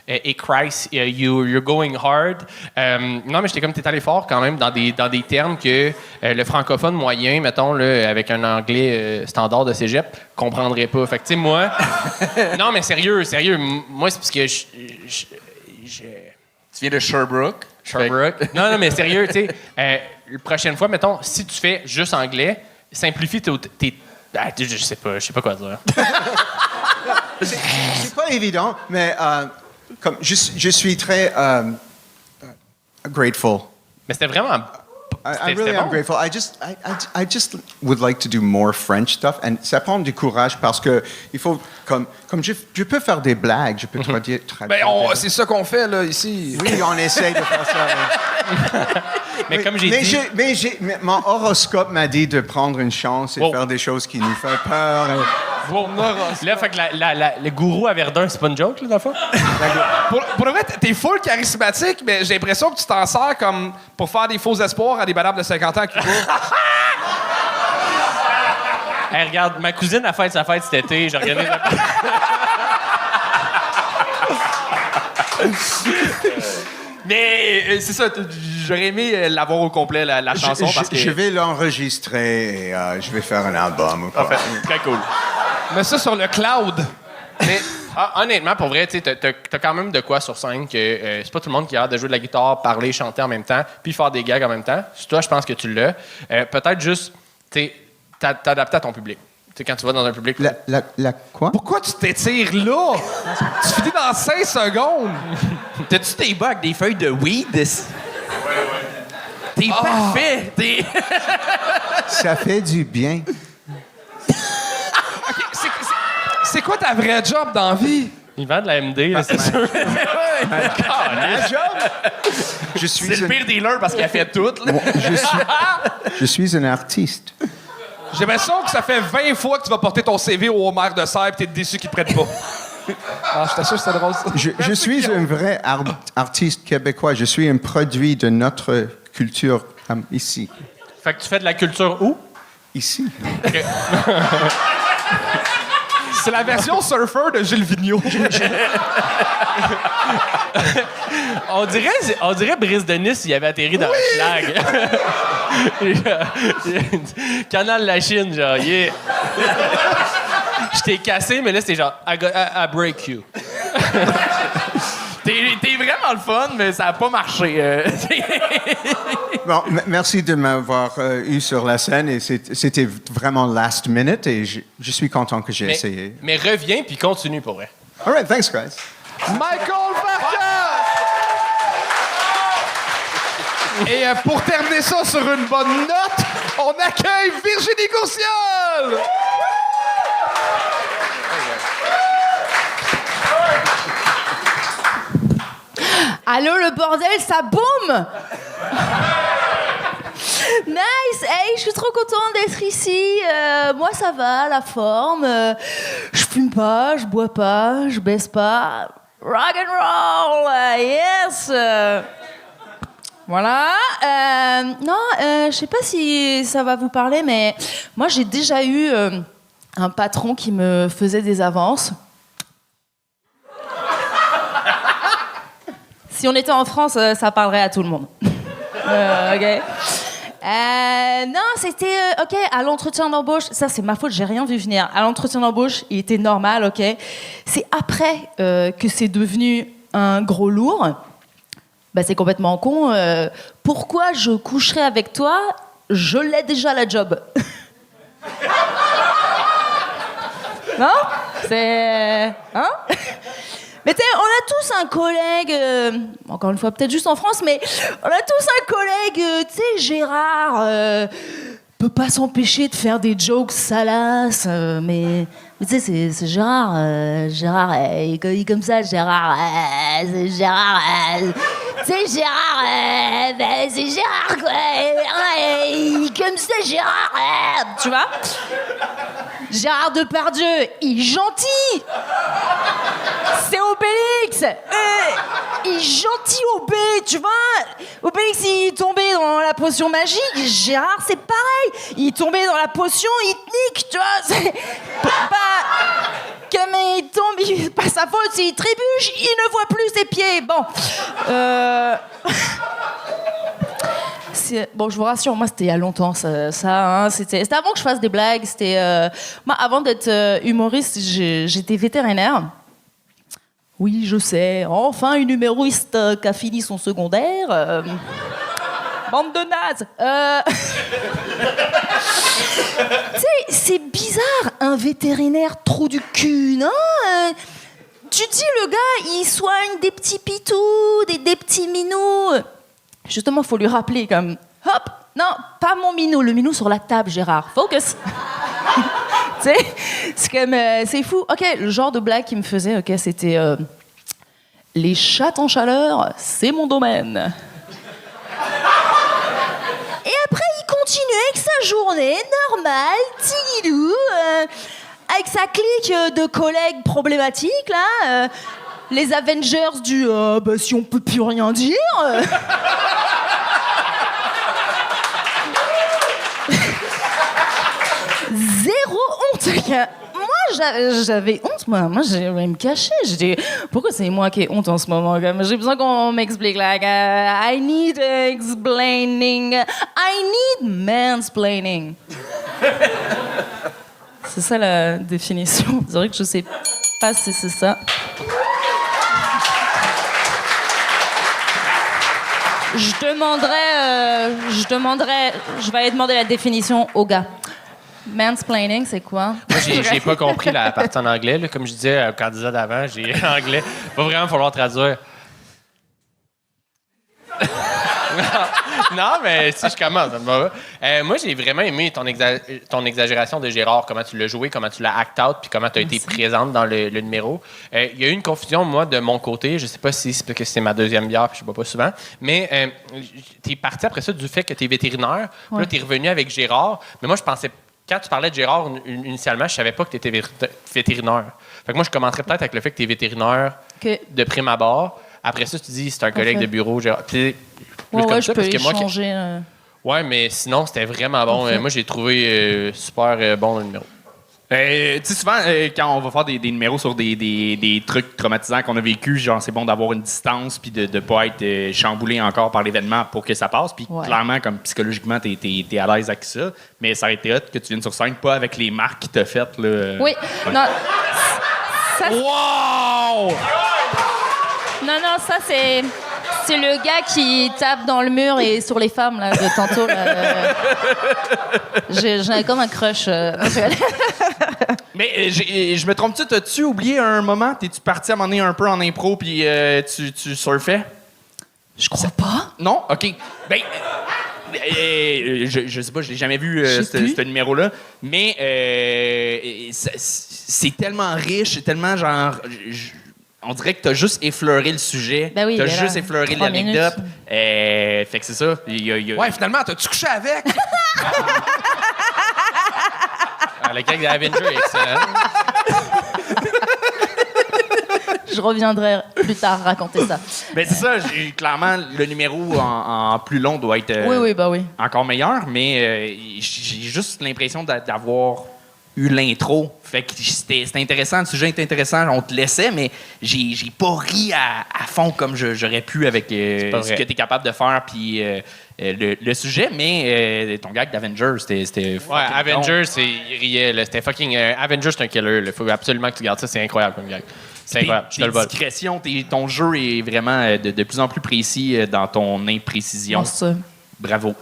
Et Christ, you're going hard. Non, mais j'étais comme, t'es allé fort quand même dans des termes que le francophone moyen, mettons, là, avec un anglais standard de cégep, comprendrait pas. Fait que, tu sais, moi... non, mais sérieux, moi, c'est parce que Tu viens de Sherbrooke? Non, mais sérieux, tu sais, la prochaine fois, mettons, si tu fais juste anglais, simplifie je sais pas quoi dire. C'est pas évident, mais comme je suis très grateful. Mais c'était vraiment... I really am grateful. I just would like to do more French stuff, and ça prend du courage parce que il faut comme je peux faire des blagues, je peux traduire. C'est ça qu'on fait là ici. Oui, on essaie de faire ça. Mais comme j'ai dit, mais mon horoscope m'a dit de prendre une chance et de faire des choses qui nous font peur. Là, fait que le gourou à Verdun, c'est pas une joke, là, dans le fond? Pour le vrai, t'es full charismatique, mais j'ai l'impression que tu t'en sers comme pour faire des faux espoirs à des madames de 50 ans à Cuba. Hey, regarde, ma cousine a fait sa fête cet été, j'ai regardé... Mais c'est ça, j'aurais aimé l'avoir au complet, la chanson, parce que... Je vais l'enregistrer et je vais faire un album. Très cool. Mais ça sur le cloud. Mais honnêtement, pour vrai, tu sais, t'as quand même de quoi sur scène que c'est pas tout le monde qui a hâte de jouer de la guitare, parler, chanter en même temps, puis faire des gags en même temps. Sur toi, je pense que tu l'as. Peut-être juste, tu sais, t'adapter à ton public. Tu sais, quand tu vas dans un public... La quoi? Pourquoi tu t'étires là? Tu finis dans 5 secondes. T'as-tu tes bas avec des feuilles de weed? T'es parfait! Ça fait du bien. C'est quoi ta vraie job dans la vie? Il vend de la MD, là, c'est sûr. Ma job? C'est le pire dealer parce qu'il a fait tout. Là. Je suis un artiste. J'ai l'impression que ça fait 20 fois que tu vas porter ton CV au maire de Serre et t'es déçu qu'il te prête pas. Je t'assure que c'est drôle, ça. Je suis un vrai artiste québécois. Je suis un produit de notre culture ici. Fait que tu fais de la culture où? ici. C'est la version surfer de Gilles Vigneault. On dirait Brice de Nice s'il avait atterri dans le flag. Canal de la Chine, genre, yeah. Je t'ai cassé, mais là, c'était genre, I break you. T'es vraiment le fun, mais ça n'a pas marché. Bon, merci de m'avoir eu sur la scène et c'était vraiment last minute et je suis content que j'ai essayé. Mais reviens puis continue pour vrai. All right, thanks, guys. Michael Vargas! Et pour terminer ça sur une bonne note, on accueille Virginie Courciol! Allô, le bordel, ça boum! Nice! Hey, je suis trop contente d'être ici. Moi, ça va, la forme. Je fume pas, je bois pas, je baisse pas. Rock and roll! Yes! Voilà. Je sais pas si ça va vous parler, mais moi, j'ai déjà eu un patron qui me faisait des avances. Si on était en France, ça parlerait à tout le monde. OK. Non, c'était... OK, à l'entretien d'embauche... Ça, c'est ma faute, j'ai rien vu venir. À l'entretien d'embauche, il était normal, OK. C'est après que c'est devenu un gros lourd. Bah, c'est complètement con. Pourquoi je coucherais avec toi? Je l'ai déjà, la job. Non? C'est... Hein? Mais tu sais, on a tous un collègue, encore une fois, peut-être juste en France, mais on a tous un collègue, tu sais, Gérard, peut pas s'empêcher de faire des jokes salaces, mais tu sais, c'est Gérard. Gérard, il est comme ça, Gérard. C'est Gérard. Tu sais, Gérard, c'est Gérard, quoi. Il est comme ça, Gérard. Tu vois? Gérard Depardieu, il est gentil. C'est Obélix. Il est gentil, Obé, tu vois. Obélix, il est tombé dans la potion magique. Gérard, c'est pareil. Il est tombé dans la potion, il te nique, tu vois. C'est pas... Comme il tombe, c'est pas sa faute. S'il trébuche, il ne voit plus ses pieds. Bon. Bon, je vous rassure, moi, c'était il y a longtemps, ça hein, c'était avant que je fasse des blagues. Moi, avant d'être humoriste, j'étais vétérinaire. Oui, je sais, enfin une humoriste qui a fini son secondaire. Bande de nazes. Tu sais, c'est bizarre, un vétérinaire trou du cul, non? Tu dis, le gars, il soigne des petits pitous, des petits minous. Justement, il faut lui rappeler comme... Hop! Non, pas mon minou, le minou sur la table, Gérard. Focus! Tu sais, c'est comme... c'est fou. OK, le genre de blague qu'il me faisait, OK, c'était... les chattes en chaleur, c'est mon domaine. Et après, il continue avec sa journée normale, tigidou, avec sa clique de collègues problématiques, là... les Avengers du bah, si on peut plus rien dire. Zéro honte. Moi, j'avais honte, moi. Moi, j'allais me cacher. J'étais, pourquoi c'est moi qui ai honte en ce moment? J'ai besoin qu'on m'explique. Like, I need explaining. I need mansplaining. C'est ça la définition. C'est vrai que je sais pas si c'est ça. Je vais aller demander la définition au gars. Mansplaining, c'est quoi? Moi, j'ai pas compris la partie en anglais. Là. Comme je disais au candidat d'avant, j'ai anglais. Va vraiment falloir traduire. Non, mais si je commence, ça me va. Moi, j'ai vraiment aimé ton exagération de Gérard, comment tu l'as joué, comment tu l'as act out, puis comment tu as été présente dans le numéro. Il y a eu une confusion, moi, de mon côté. Je sais pas si c'est parce que c'est ma deuxième bière, puis je bois pas souvent. Mais tu es parti après ça du fait que tu es vétérinaire. Puis là, tu es revenu avec Gérard. Mais moi, je pensais, quand tu parlais de Gérard initialement, je savais pas que tu étais vétérinaire. Fait que moi, je commencerais peut-être avec le fait que tu es vétérinaire de prime abord. Après ça, tu dis c'est un collègue de bureau, Gérard. Puis, ouais, je peux échanger. Ouais, mais sinon, c'était vraiment bon. Moi, j'ai trouvé super bon le numéro. Tu sais, souvent, quand on va faire des numéros sur des trucs traumatisants qu'on a vécu, genre, c'est bon d'avoir une distance puis de pas être chamboulé encore par l'événement pour que ça passe. Puis clairement, comme psychologiquement, t'es à l'aise avec ça. Mais ça aurait été hot que tu viennes sur scène, pas avec les marques qu'il t'a faites, là. Oui. Non. Ça, wow! Non, ça, c'est le gars qui tape dans le mur et sur les femmes, là, de tantôt. J'avais comme un crush. Mais je me trompe-tu? T'as-tu oublié un moment? T'es-tu parti à un moment donné un peu en impro puis tu surfais? Je crois pas. Non? OK. Ben... je sais pas, je l'ai jamais vu ce numéro-là, mais c'est tellement riche, c'est tellement genre... On dirait que t'as juste effleuré le sujet. Ben oui, t'as juste effleuré l'anecdote. Fait que c'est ça. Ouais, finalement, t'as-tu couché avec? Le gag d'Avenger est excellent. Je reviendrai plus tard raconter ça. Ben c'est ça, clairement, le numéro en plus long doit être encore meilleur, mais j'ai juste l'impression d'avoir eu l'intro. Fait que c'était intéressant, le sujet était intéressant, on te laissait, mais j'ai pas ri à fond comme j'aurais pu avec ce que t'es capable de faire, puis le sujet, mais ton gag d'Avengers, c'était ouais, Avengers, il riait, là, c'était fucking... Avengers, c'est un killer, il faut absolument que tu gardes ça, c'est incroyable comme gag. C'est incroyable, je te le vole. Discrétion, ton jeu est vraiment de plus en plus précis dans ton imprécision. Bravo.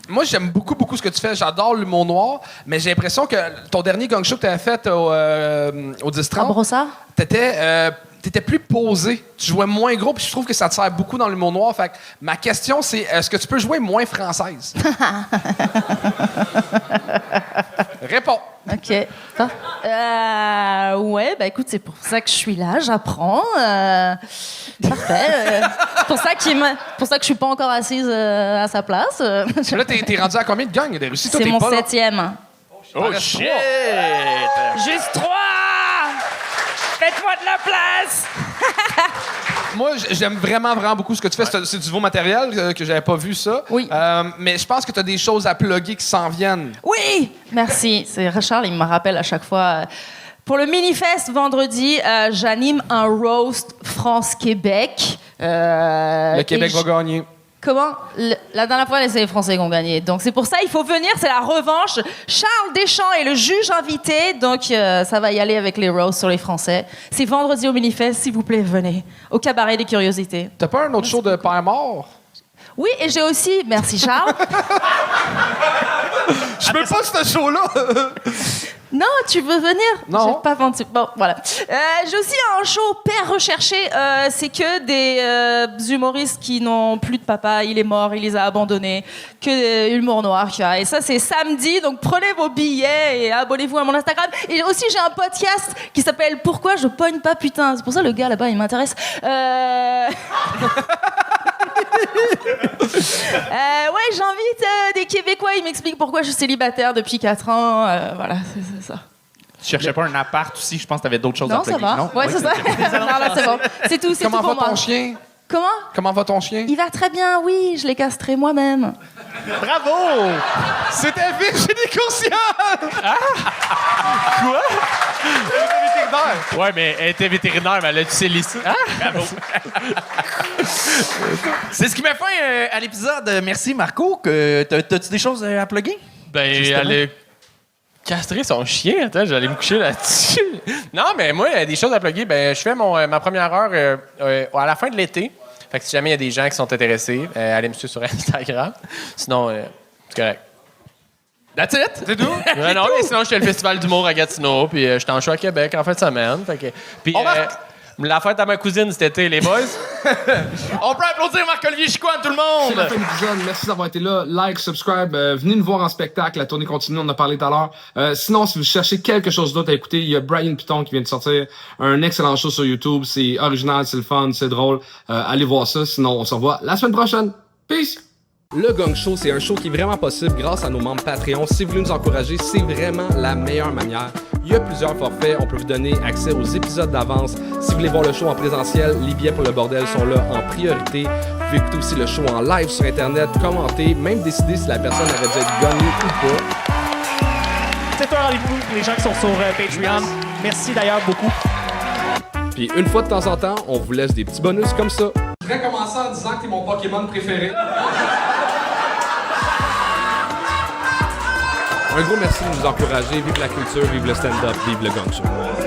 Moi, j'aime beaucoup ce que tu fais. J'adore l'humour noir, mais j'ai l'impression que ton dernier gang show que tu avais fait au 10-30... À Brossard? T'étais plus posé. Tu jouais moins gros, puis je trouve que ça te sert beaucoup dans l'humour noir. Fait que ma question, c'est est-ce que tu peux jouer moins française? Réponds. OK. Ouais, bah écoute, c'est pour ça que je suis là, j'apprends. Parfait. pour ça que je suis pas encore assise à sa place. Là, t'es rendu à combien de gangs? C'est mon 7e. Oh shit! Juste 3! Faites-moi de la place! Moi, j'aime vraiment beaucoup ce que tu fais. C'est du nouveau matériel que j'avais pas vu ça. Oui. Mais je pense que tu as des choses à plugger qui s'en viennent. Oui! Merci. C'est Richard, il me rappelle à chaque fois. Pour le Minifest, vendredi, j'anime un roast France-Québec. Le Québec va gagner. Comment? La dernière fois, c'est les Français qui ont gagné. Donc, c'est pour ça, il faut venir. C'est la revanche. Charles Deschamps est le juge invité. Donc, ça va y aller avec les roasts sur les Français. C'est vendredi au Minifest. S'il vous plaît, venez. Au Cabaret des Curiosités. T'as pas un autre show de Père mort? Oui, et j'ai aussi... Merci, Charles. Je veux pas ce show-là! Non, tu veux venir? Non. J'ai pas vendu. Bon, voilà. J'ai aussi un show Père recherché. C'est que des humoristes qui n'ont plus de papa. Il est mort, il les a abandonnés. Que humour noir qu'il y a. Et ça, c'est samedi. Donc, prenez vos billets et abonnez-vous à mon Instagram. Et aussi, j'ai un podcast qui s'appelle Pourquoi je pogne pas putain. C'est pour ça le gars là-bas, il m'intéresse. Ouais, j'invite des Québécois. Ils m'expliquent pourquoi je suis célibataire depuis 4 ans. Voilà, c'est ça. Tu cherchais pas un appart aussi? Je pense que t'avais d'autres choses à Non, ça plugger. va. Non? Ouais, c'est ça. Non, là, c'est bon. C'est tout, c'est tout Comment pour va moi. ton chien? Comment? Comment va ton chien? Il va très bien, oui. Je l'ai castré moi-même. Bravo! C'était Virginie Courcial! Quoi? Ouais, mais elle était vétérinaire, mais elle a tué les sous. Bravo! C'est ce qui met fin à l'épisode. Merci, Marco. T'as-tu des choses à plugger? Ben, elle a castré son chien. Attends, j'allais me coucher là-dessus. Non, mais moi, il y a des choses à plugger. Ben, je fais ma première heure à la fin de l'été. Fait que si jamais il y a des gens qui sont intéressés, allez me suivre sur Instagram. Sinon, c'est correct. That's it? C'est tout? Non, mais sinon, je fais le festival d'humour à Gatineau, puis je suis en show à Québec en fin de semaine. Fait que, puis, la fête à ma cousine cet été, les boys. On peut applaudir Marc-Olivier Chicoine, tout le monde! C'est la fin de l'épisode. Merci d'avoir été là. Like, subscribe. Venez nous voir en spectacle. La tournée continue, on en a parlé tout à l'heure. Sinon, si vous cherchez quelque chose d'autre à écouter, il y a Brian Piton qui vient de sortir un excellent show sur YouTube. C'est original, c'est le fun, c'est drôle. Allez voir ça. Sinon, on se revoit la semaine prochaine. Peace! Le Gang Show, c'est un show qui est vraiment possible grâce à nos membres Patreon. Si vous voulez nous encourager, c'est vraiment la meilleure manière. Il y a plusieurs forfaits. On peut vous donner accès aux épisodes d'avance. Si vous voulez voir le show en présentiel, les billets pour le bordel sont là en priorité. pouvez écouter aussi le show en live sur Internet, commenter, même décider si la personne aurait dû être gagnée ou pas. C'est un rendez-vous pour les gens qui sont sur Patreon. Merci d'ailleurs beaucoup. Puis une fois de temps en temps, on vous laisse des petits bonus comme ça. Je voudrais commencer en disant que t'es mon Pokémon préféré. Un gros merci de nous encourager. Vive la culture, vive le stand-up, vive le gang show.